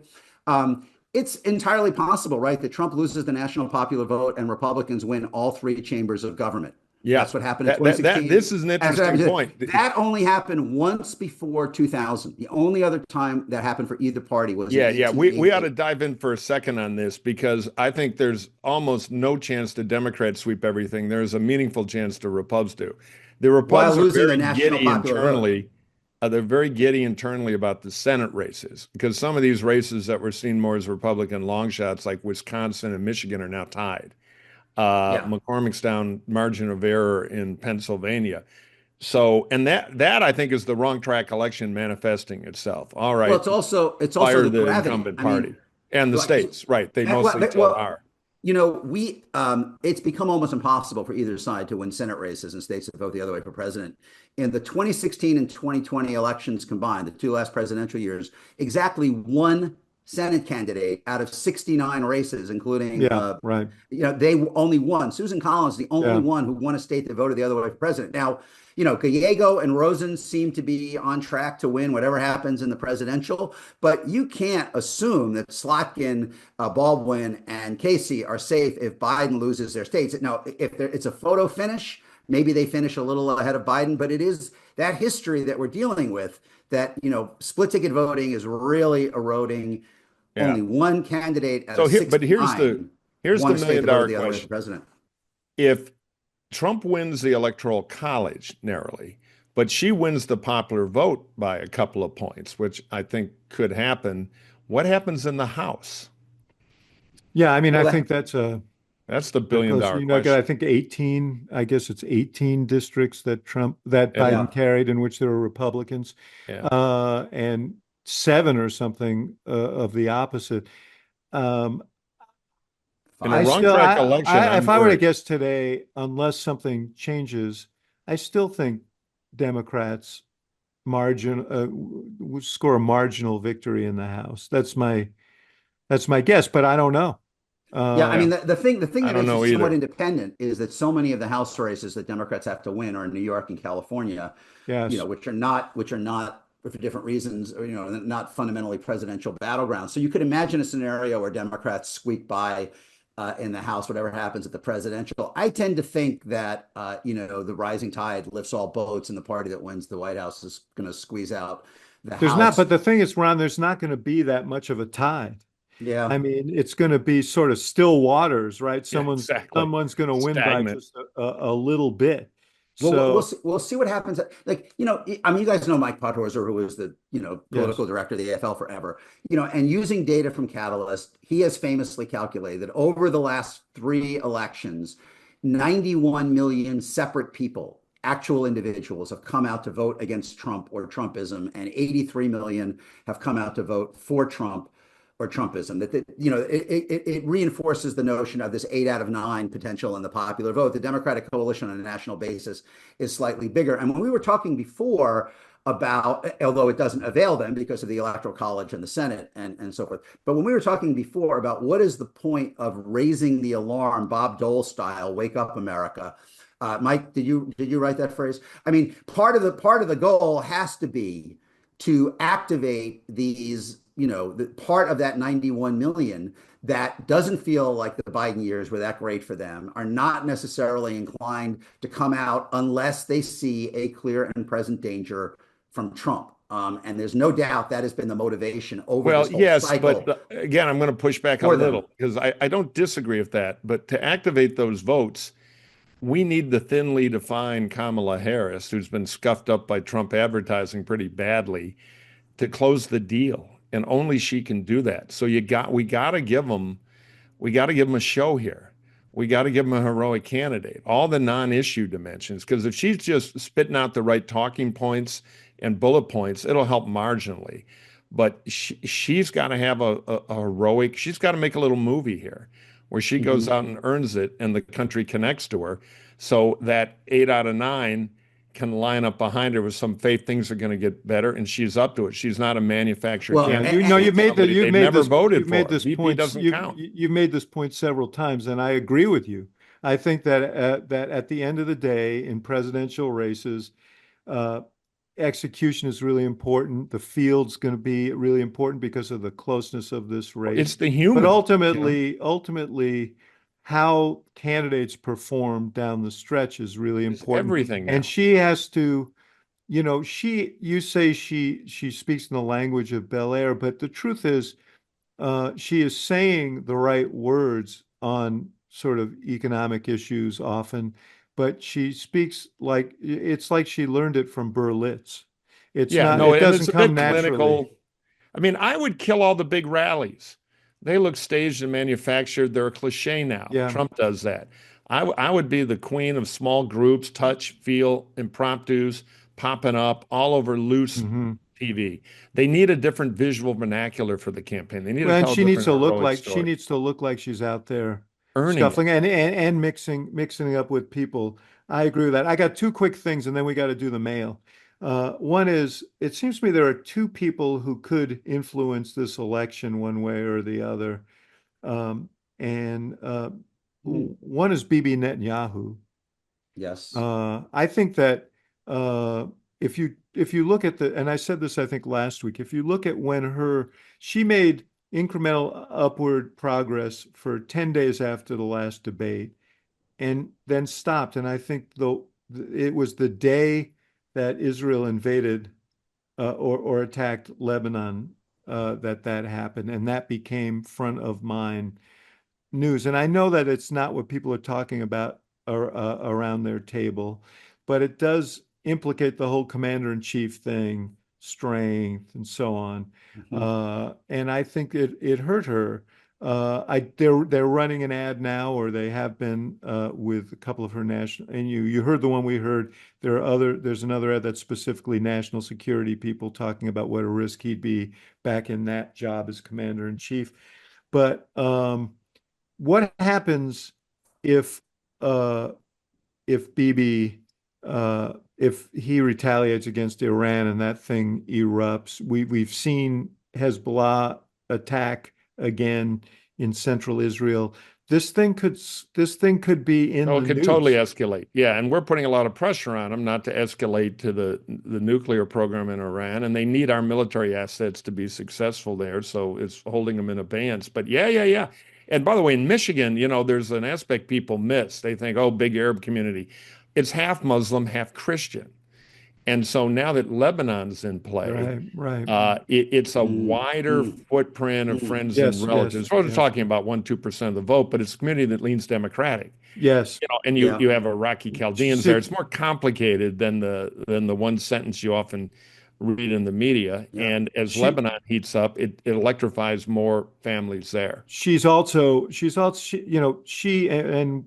E: It's entirely possible, right, that Trump loses the national popular vote and Republicans win all 3 chambers of government.
C: Yeah,
E: that's what happened in 2016.
C: This is an interesting point.
E: That only happened once before 2000. The only other time that happened for either party was
C: we ought to dive in for a second on this because I think there's almost no chance the Democrats sweep everything. There's a meaningful chance the Repubs do. The Repubs are very giddy internally. They're very giddy internally about the Senate races because some of these races that were seen more as Republican long shots, like Wisconsin and Michigan, are now tied. McCormick's down margin of error in Pennsylvania. So, and that I think is the wrong track election manifesting itself. All right.
E: Well, it's also
C: fire
E: the
C: incumbent party and the states, right? They mostly still are.
E: You know, it's become almost impossible for either side to win Senate races in states that vote the other way for president. In the 2016 and 2020 elections combined, the 2 last presidential years, exactly 1 Senate candidate out of 69 races, including,
D: right.
E: You know, they only won. Susan Collins, the only one who won a state that voted the other way for president. Now, you know, Gallego and Rosen seem to be on track to win whatever happens in the presidential, but you can't assume that Slotkin, Baldwin, and Casey are safe if Biden loses their states. Now, if it's a photo finish, maybe they finish a little ahead of Biden, but it is that history that we're dealing with that, you know, split ticket voting is really eroding. Only 1 candidate at
C: but here's the $1 million question.
E: President.
C: If Trump wins the Electoral College narrowly, but she wins the popular vote by a couple of points, which I think could happen, what happens in the House?
D: Yeah, I mean, I think that's
C: the $1 billion question.
D: I think 18, I guess it's 18 districts that Biden carried in which there were Republicans, and 7 or something of the opposite.
C: In a wrong track election,
D: if I were to guess today, unless something changes, I still think Democrats would score a marginal victory in the House. That's my guess, but I don't know.
E: I mean, the thing that is somewhat independent is that so many of the House races that Democrats have to win are in New York and California, you know, which are not different reasons, or, not fundamentally presidential battlegrounds. So you could imagine a scenario where Democrats squeak by in the House, whatever happens at the presidential. I tend to think that, the rising tide lifts all boats, and the party that wins the White House is going to squeeze out the
D: There's
E: House.
D: not, but the thing is, Ron, there's not going to be that much of a tide.
E: Yeah.
D: I mean, it's going to be sort of still waters, right? Someone's going to win by just a little bit.
E: Well,
D: So
E: we'll see what happens. Like, I mean, you guys know Mike Pothorzer, who was the, political director of the AFL forever, and using data from Catalyst, he has famously calculated that over the last 3 elections, 91 million separate people, actual individuals, have come out to vote against Trump or Trumpism, and 83 million have come out to vote for Trump or Trumpism. That it reinforces the notion of this 8 out of 9 potential in the popular vote. The Democratic coalition on a national basis is slightly bigger. And when we were talking before about, although it doesn't avail them because of the Electoral College and the Senate and so forth, but when we were talking before about what is the point of raising the alarm, Bob Dole style, wake up America. Mike, did you write that phrase? I mean, part of the goal has to be to activate these, the part of that 91 million that doesn't feel like the Biden years were that great for them, are not necessarily inclined to come out unless they see a clear and present danger from Trump. And there's no doubt that has been the motivation over this whole cycle.
C: But again, I'm going to push back a little because I don't disagree with that. But to activate those votes, we need the thinly defined Kamala Harris, who's been scuffed up by Trump advertising pretty badly, to close the deal. And only she can do that. So we got to give them a show here. We got to give them a heroic candidate. All the non-issue dimensions, because if she's just spitting out the right talking points and bullet points, it'll help marginally. But she's got to have a heroic. She's got to make a little movie here, where she goes out and earns it, and the country connects to her, so that 8 out of 9 can line up behind her with some faith things are going to get better, and she's up to it. She's not a manufactured candidate.
D: you've made this
C: VP doesn't count.
D: You've made this point several times, and I agree with you. I think that that at the end of the day, in presidential races, execution is really important. The field's going to be really important because of the closeness of this race.
C: It's the human.
D: But ultimately, how candidates perform down the stretch is really important.
C: Everything now.
D: And she has to, you say she speaks in the language of Bel Air, but the truth is, she is saying the right words on sort of economic issues often, but she speaks it's like she learned it from Berlitz. It doesn't come naturally. Clinical.
C: I mean, I would kill all the big rallies. They look staged and manufactured. They're a cliche now.
D: Yeah.
C: Trump does that. I would be the queen of small groups, touch, feel, impromptus, popping up all over loose TV. They need a different visual vernacular for the campaign. They need to tell
D: she needs to look
C: story.
D: she needs to look like she's out there
C: earning
D: scuffling and mixing up with people. I agree with that. I got 2 quick things, and then we got to do the mail. One is, it seems to me there are 2 people who could influence this election one way or the other. One is Bibi Netanyahu.
E: Yes.
D: I think that if you look at and I said this, I think last week, if you look at when she made incremental upward progress for 10 days after the last debate and then stopped. And I think it was the day that Israel invaded or attacked Lebanon that happened, and that became front of mind news. And I know that it's not what people are talking about around their table, but it does implicate the whole commander-in-chief thing, strength, and so on. And I think it hurt her. They're running an ad now, or they have been with a couple of her national. And you heard the one we heard. There's another ad that's specifically national security people talking about what a risk he'd be back in that job as commander in chief. But what happens if Bibi if he retaliates against Iran and that thing erupts? We've seen Hezbollah attack again in central Israel. this thing could be in
C: Oh,
D: the
C: it could
D: news.
C: totally escalate. Yeah, and we're putting a lot of pressure on them not to escalate to the nuclear program in Iran, and they need our military assets to be successful there. So it's holding them in abeyance. But yeah. And by the way, in Michigan, there's an aspect people miss. They think, oh, big Arab community. It's half Muslim, half Christian. And so now that Lebanon's in play,
D: right.
C: It's a wider footprint of friends and relatives. We're talking about 1-2% of the vote, but it's a community that leans Democratic.
D: Yes.
C: And you have Iraqi Chaldeans there. It's more complicated than the one sentence you often read in the media. Yeah. And as Lebanon heats up, it electrifies more families there.
D: She and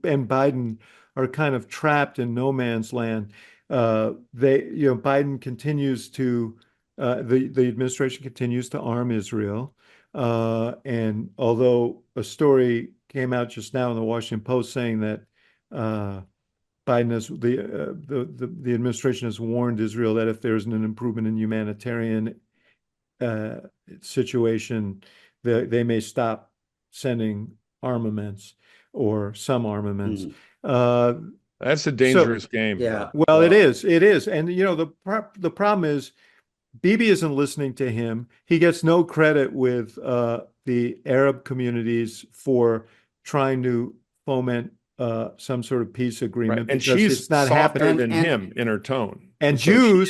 D: Biden are kind of trapped in no man's land. Biden continues to, the administration continues to arm Israel. And although a story came out just now in the Washington Post saying that Biden has the administration has warned Israel that if there isn't an improvement in humanitarian situation, they may stop sending armaments or some armaments.
C: That's a dangerous game.
D: Yeah. Well, it is. And the problem is Bibi isn't listening to him. He gets no credit with the Arab communities for trying to foment some sort of peace agreement.
C: Right. And she's not softer than him in her tone.
D: And
C: so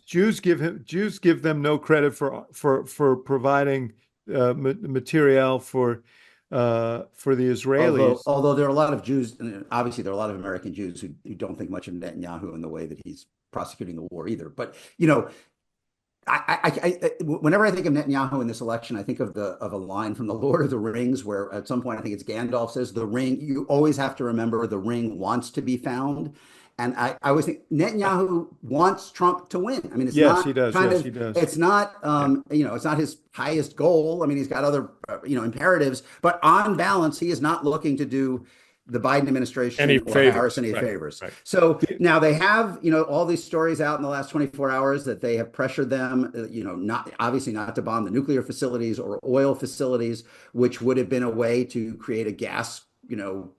D: Jews give them no credit for providing material for the Israelis.
E: Although there are a lot of Jews, and obviously there are a lot of American Jews who don't think much of Netanyahu in the way that he's prosecuting the war either. But whenever I think of Netanyahu in this election, I think of a line from the Lord of the Rings, where at some point I think it's Gandalf says, "The ring. You always have to remember the ring wants to be found." And I always think Netanyahu wants Trump to win. I mean, it's not
D: he does. He does.
E: It's not, it's not his highest goal. I mean, he's got other, imperatives. But on balance, he is not looking to do the Biden administration or Harris any favors. Right. So now they have, all these stories out in the last 24 hours that they have pressured them, not to bomb the nuclear facilities or oil facilities, which would have been a way to create a gas,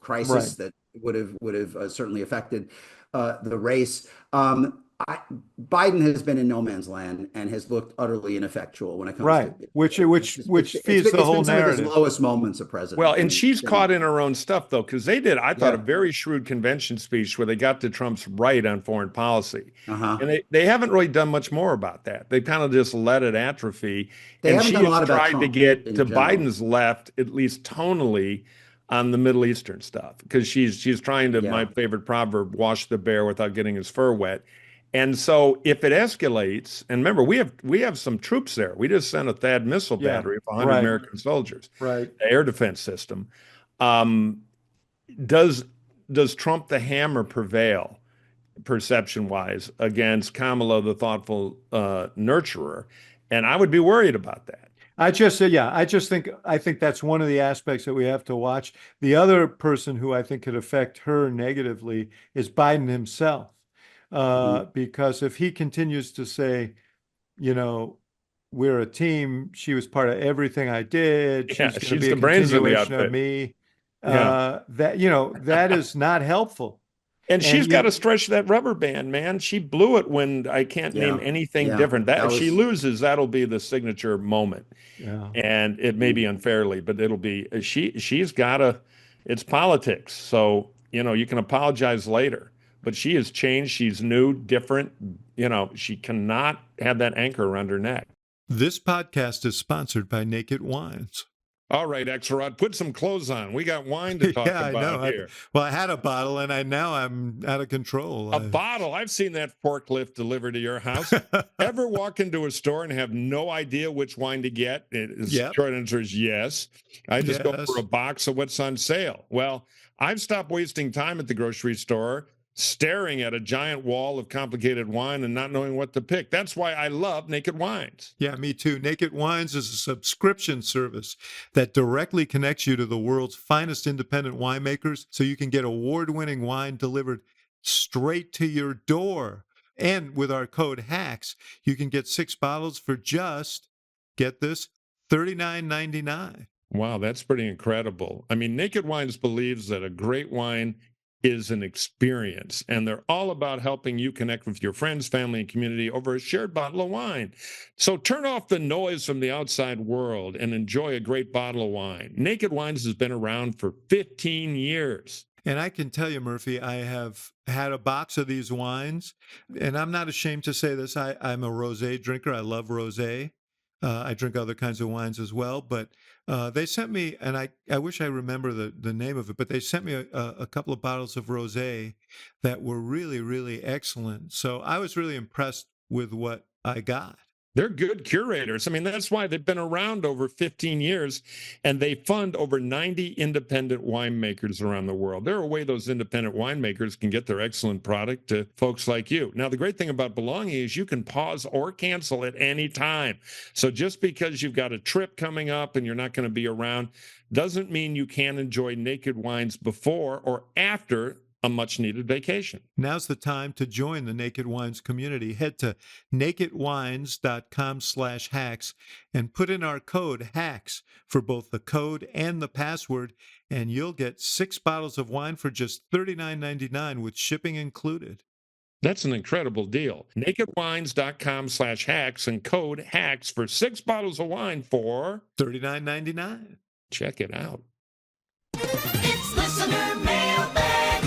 E: crisis that would have certainly affected the race. Biden has been in no man's land and has looked utterly ineffectual when it comes to
D: which feeds the whole narrative.
E: Some of his lowest moments of president.
C: Well, and she's caught in her own stuff though, because they did, I thought, a very shrewd convention speech where they got to Trump's right on foreign policy, and they haven't really done much more about that. They kind of just let it atrophy. And she has tried to get to Biden's left, at least tonally, on the Middle Eastern stuff, because she's trying to, my favorite proverb, wash the bear without getting his fur wet. And so if it escalates, and remember, we have some troops there. We just sent a THAAD missile battery of 100 American soldiers, the air defense system. Does Trump the hammer prevail, perception-wise, against Kamala, the thoughtful nurturer? And I would be worried about that.
D: I think that's one of the aspects that we have to watch. The other person who I think could affect her negatively is Biden himself. Because if he continues to say, we're a team, she was part of everything I did, she's going to be a continuation of me, that is not helpful.
C: And she's got to stretch that rubber band, man. She blew it when I can't name anything different. If she loses, that'll be the signature moment. Yeah. And it may be unfairly, but it'll be, she's got to, it's politics. So, you can apologize later. But she has changed. She's new, different. She cannot have that anchor around her neck.
D: This podcast is sponsored by Naked Wines.
C: All right, Axelrod, put some clothes on. We got wine to talk about here.
D: I had a bottle, and now I'm out of control.
C: A bottle? I've seen that forklift delivered to your house. Ever walk into a store and have no idea which wine to get? Short answer is yes. I just go for a box of what's on sale. Well, I've stopped wasting time at the grocery store staring at a giant wall of complicated wine and not knowing what to pick. That's why I love Naked Wines.
D: Yeah, me too. Naked Wines is a subscription service that directly connects you to the world's finest independent winemakers, so you can get award-winning wine delivered straight to your door. And with our code HACKS, you can get 6 bottles for just, get this, $39.99.
C: Wow, that's pretty incredible. I mean, Naked Wines believes that a great wine is an experience, and they're all about helping you connect with your friends, family, and community over a shared bottle of wine. So turn off the noise from the outside world and enjoy a great bottle of wine. Naked Wines has been around for 15 years.
D: And I can tell you, Murphy, I have had a box of these wines, and I'm not ashamed to say this. I'm a rosé drinker. I love rosé. I drink other kinds of wines as well, but they sent me, and I wish I remember the name of it, but they sent me a couple of bottles of rosé that were really, really excellent. So I was really impressed with what I got.
C: They're good curators. I mean, that's why they've been around over 15 years, and they fund over 90 independent winemakers around the world. They're a way those independent winemakers can get their excellent product to folks like you. Now, the great thing about Belonging is you can pause or cancel at any time. So just because you've got a trip coming up and you're not going to be around doesn't mean you can't enjoy Naked Wines before or after a much-needed vacation.
D: Now's the time to join the Naked Wines community. Head to nakedwines.com/hacks and put in our code HACKS for both the code and the password, and you'll get 6 bottles of wine for just $39.99 with shipping included.
C: That's an incredible deal. Nakedwines.com/hacks and code HACKS for 6 bottles of wine for
D: $39.99.
C: Check it out.
R: It's listener mailbag.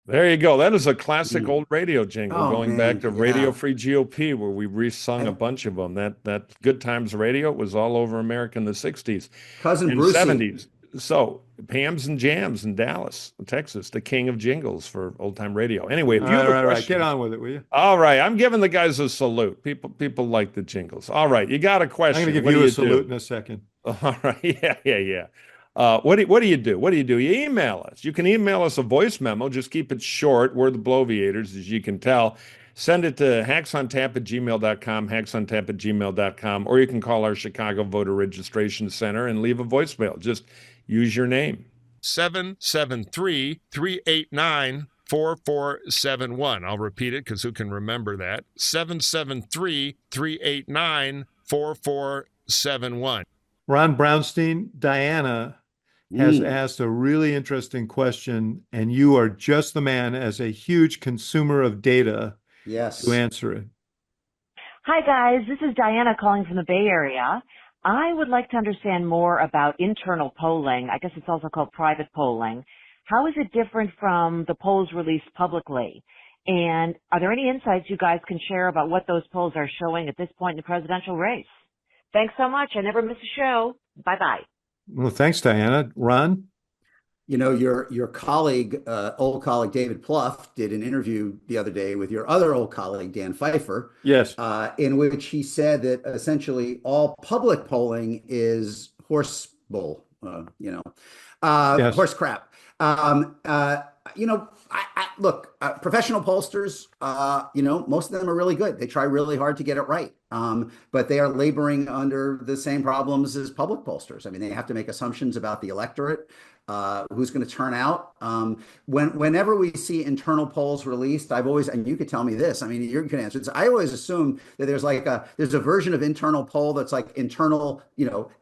C: There you go. That is a classic old radio jingle going back to
E: yeah.
C: Radio Free GOP, where we resung a bunch of them. That Good Times Radio was all over America in the 60s
E: Cousin
C: and
E: Brucey.
C: 70s. So Pam's and Jams in Dallas, Texas, the king of jingles for old time radio. Anyway, if you have a question,
D: get on with it, will you?
C: all right, I'm giving the guys a salute. People like the jingles. All right, you got a question.
D: I'm going to
C: What
D: give
C: do
D: you a salute
C: do?
D: in a second.
C: All right. Yeah. What do you do? You email us. You can email us a voice memo. Just keep it short. We're the Bloviators, as you can tell. Send it to hacksontap@gmail.com, hacksontap@gmail.com, or you can call our Chicago Voter Registration Center and leave a voicemail. Just use your name. 773-389-4471. I'll repeat it because who can remember that? 773-389-4471.
D: Ron Brownstein, Diana has asked a really interesting question, and you are just the man, as a huge consumer of data, to answer it.
S: Hi, guys. This is Diana calling from the Bay Area. I would like to understand more about internal polling. I guess it's also called private polling. How is it different from the polls released publicly? And are there any insights you guys can share about what those polls are showing at this point in the presidential race? Thanks so much. I never miss a show. Bye-bye.
D: Well, thanks, Diana. Ron?
E: You know, your colleague, old colleague David Plouffe, did an interview the other day with your other old colleague Dan Pfeiffer.
D: Yes.
E: In which he said that essentially all public polling is horse bull, horse crap. Look, professional pollsters, most of them are really good. They try really hard to get it right. But they are laboring under the same problems as public pollsters. I mean, they have to make assumptions about the electorate, who's going to turn out. Whenever we see internal polls released, I've always, and you could tell me this, I mean, you can answer this. I always assume that there's a version of internal poll that's like internal,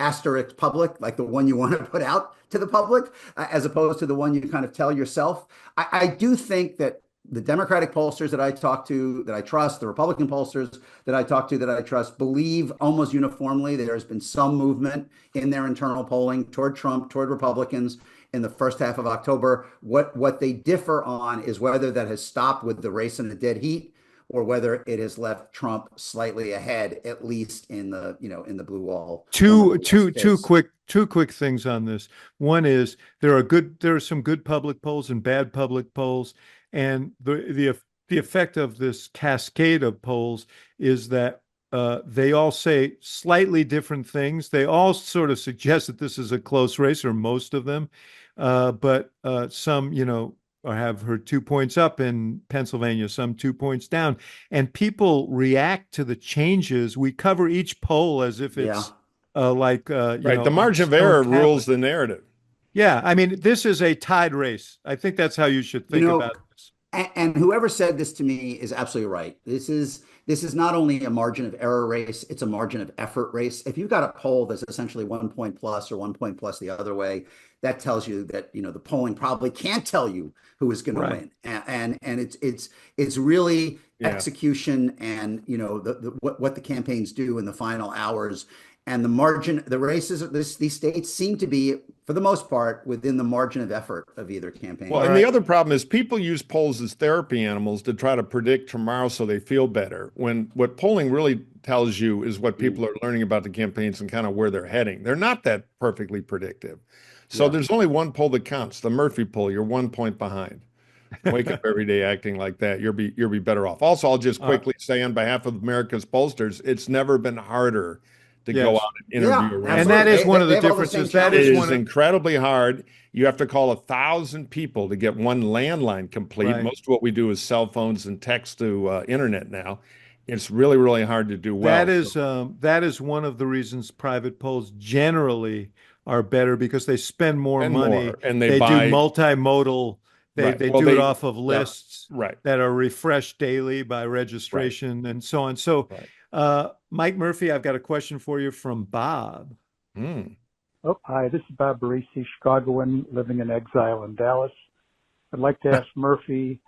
E: asterisk public, like the one you want to put out to the public, as opposed to the one you kind of tell yourself. I do think that the Democratic pollsters that I talk to, that I trust, the Republican pollsters that I talk to, that I trust, believe almost uniformly that there's been some movement in their internal polling toward Trump, toward Republicans in the first half of October. What they differ on is whether that has stopped with the race in the dead heat, or whether it has left Trump slightly ahead, at least in the blue wall.
D: Two quick things on this. One is there are some good public polls and bad public polls. And the effect of this cascade of polls is that they all say slightly different things. They all sort of suggest that this is a close race, or most of them. But some, have her 2 points up in Pennsylvania, some 2 points down. And people react to the changes. We cover each poll as if it's
C: right. The margin of error rules the narrative.
D: Yeah. I mean, this is a tied race. I think that's how you should think about this.
E: And whoever said this to me is absolutely right. This is not only a margin of error race, it's a margin of effort race. If you've got a poll that's essentially 1 point plus or 1 point plus the other way, that tells you that, you know, the polling probably can't tell you who is going to win. And it's really execution and, you know, what the campaigns do in the final hours. And the margin, the races of these states seem to be, for the most part, within the margin of effort of either campaign.
C: Well, and the other problem is people use polls as therapy animals to try to predict tomorrow so they feel better, when what polling really tells you is what people are learning about the campaigns and kind of where they're heading. They're not that perfectly predictive. So there's only one poll that counts, the Murphy poll. You're 1 point behind. Wake up every day acting like that. You'll be better off. Also, I'll just quickly say on behalf of America's pollsters, it's never been harder to go out and interview around.
D: And that is one of the differences. That is
C: incredibly hard. You have to call 1,000 people to get one landline complete. Most of what we do is cell phones and text to internet now. It's really, really hard to do well.
D: That is one of the reasons private polls generally are better, because they spend more money
C: and
D: they
C: buy,
D: do multimodal. They do it off of lists
C: that
D: are refreshed daily by registration and so on. So, Mike Murphy, I've got a question for you from Bob.
T: Oh, hi, this is Bob Barisi, Chicagoan, living in exile in Dallas. I'd like to ask Murphy,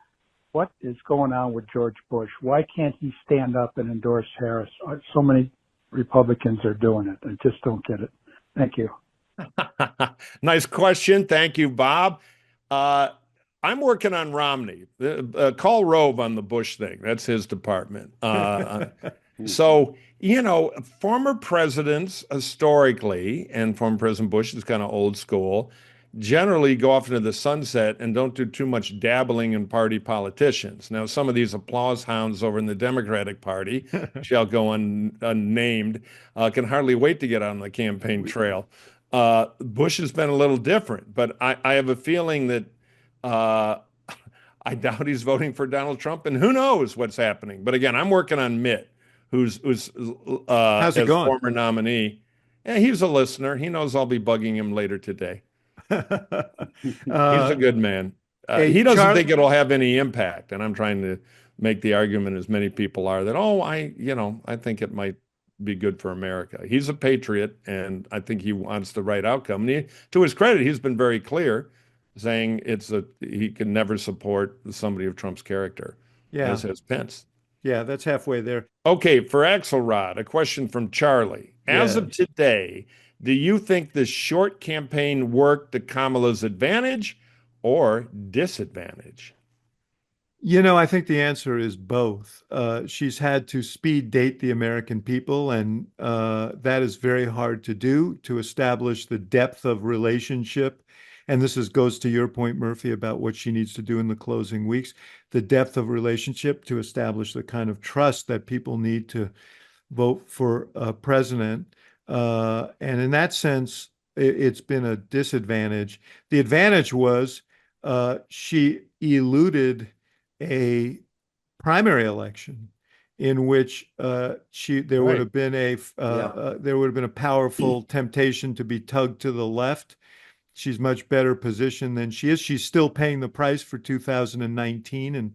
T: what is going on with George Bush? Why can't he stand up and endorse Harris? So many Republicans are doing it. I just don't get it. Thank you.
C: Nice question. Thank you, Bob. I'm working on Romney. Call Rove on the Bush thing. That's his department. So, you know, former presidents historically, and former President Bush is kind of old school, generally go off into the sunset and don't do too much dabbling in party politicians. Now, some of these applause hounds over in the Democratic Party, shall go unnamed, can hardly wait to get on the campaign trail. Bush has been a little different, but I have a feeling that I doubt he's voting for Donald Trump, and who knows what's happening. But again, I'm working on Mitt, who's
D: how's it going?
C: Former nominee. Yeah, he's a listener. He knows I'll be bugging him later today. He's a good man. He doesn't think it'll have any impact, and I'm trying to make the argument, as many people are, that I think it might be good for America. He's a patriot, and I think he wants the right outcome. And to his credit, he's been very clear, saying he can never support somebody of Trump's character, as has Pence.
D: Yeah, that's halfway there.
C: Okay, for Axelrod, a question from Charlie. As of today, do you think the short campaign worked to Kamala's advantage or disadvantage?
D: You know, I think the answer is both. She's had to speed date the American people, and that is very hard to do, to establish the depth of relationship. And this goes to your point, Murphy, about what she needs to do in the closing weeks, the depth of relationship to establish the kind of trust that people need to vote for a president. And in that sense, it's been a disadvantage. The advantage was she eluded a primary election in which there would have been a powerful temptation to be tugged to the left. She's much better positioned than she is. She's still paying the price for 2019 and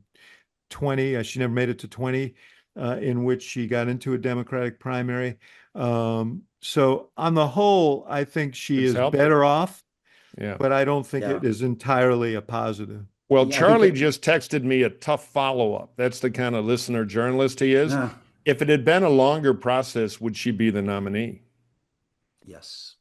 D: 20. She never made it to 20, in which she got into a Democratic primary. So on the whole, I think she is better off.
C: Yeah,
D: but I don't think it is entirely a positive.
C: Well, Charlie just texted me a tough follow-up. That's the kind of listener journalist he is. If it had been a longer process, would she be the nominee?
E: Yes.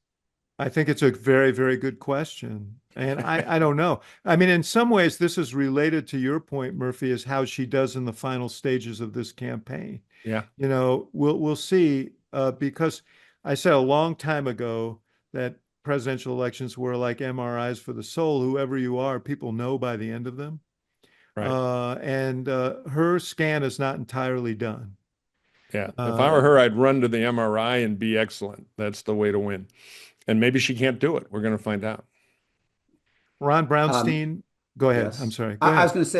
D: I think it's a very, very good question. And I don't know. I mean, in some ways, this is related to your point, Murphy, is how she does in the final stages of this campaign.
C: Yeah.
D: You know, we'll see, because I said a long time ago that presidential elections were like MRIs for the soul. Whoever you are, people know by the end of them.
C: Right.
D: And her scan is not entirely done.
C: Yeah. If I were her, I'd run to the MRI and be excellent. That's the way to win. And maybe she can't do it. We're going to find out.
D: Ron Brownstein, go ahead.
E: Yes.
D: I'm sorry.
E: I was going to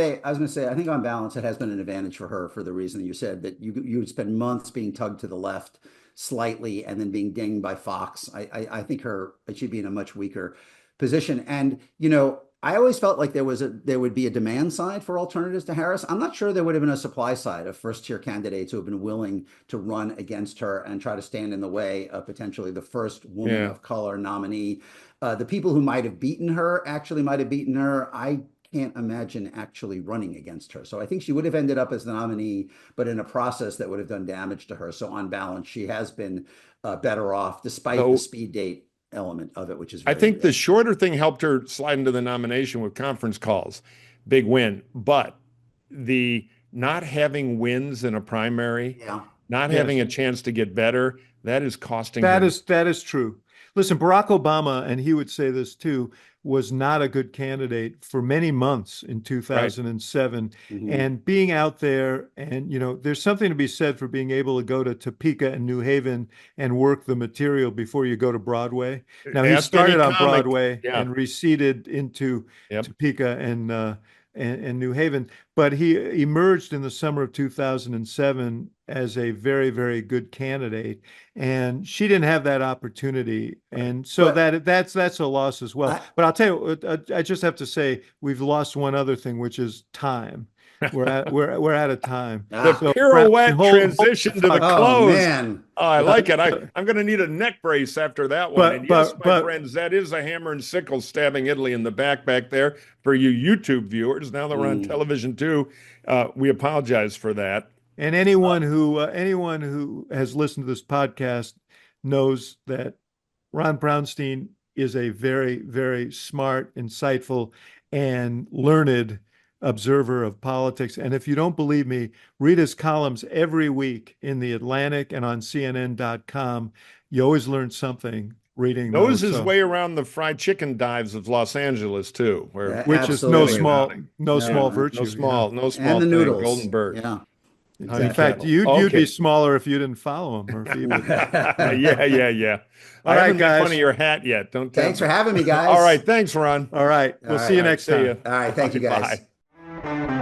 E: say, I think on balance, it has been an advantage for her for the reason that you said, that you would spend months being tugged to the left slightly and then being dinged by Fox. I think she'd be in a much weaker position. And, you know, I always felt like there would be a demand side for alternatives to Harris. I'm not sure there would have been a supply side of first-tier candidates who have been willing to run against her and try to stand in the way of potentially the first woman of color nominee. The people who might have beaten her actually might have beaten her. I can't imagine actually running against her. So I think she would have ended up as the nominee, but in a process that would have done damage to her. So on balance, she has been better off despite the speed date element of it, which is
C: I think the shorter thing helped her slide into the nomination with conference calls. Big win. But the not having wins in a primary, not having a chance to get better, that is costing her.
D: That is true. Listen, Barack Obama, and he would say this too, was not a good candidate for many months in 2007.
E: Mm-hmm.
D: And being out there, and there's something to be said for being able to go to Topeka and New Haven and work the material before you go to Broadway. Now, he started on Broadway and receded into Topeka and New Haven, but he emerged in the summer of 2007 as a very, very good candidate, and she didn't have that opportunity, and so that's a loss as well. But I'll tell you, I just have to say we've lost one other thing, which is time. We're out of time.
C: The pirouette transition to the close.
E: Oh, man.
C: Oh, I like it. I'm going to need a neck brace after that one. And yes, my friends, that is a hammer and sickle stabbing Italy in the back there for you YouTube viewers. Now that we're on television too, we apologize for that.
D: And anyone who has listened to this podcast knows that Ron Brownstein is a very, very smart, insightful, and learned observer of politics. And if you don't believe me, read his columns every week in The Atlantic and on CNN.com. You always learn something reading
C: those. His way around the fried chicken dives of Los Angeles too,
D: which is no small virtue.
C: No small
E: and the
C: thing.
E: noodles.
C: Golden Bird.
E: Yeah.
D: Exactly. In fact, you'd be smaller if you didn't follow him, Murphy.
C: Yeah.
D: All right, guys.
C: Made fun of your hat yet? Don't.
E: Thanks for having me, guys.
C: All right, thanks, Ron.
D: All right, we'll see you next time.
E: All right, thank you, guys.
C: Bye.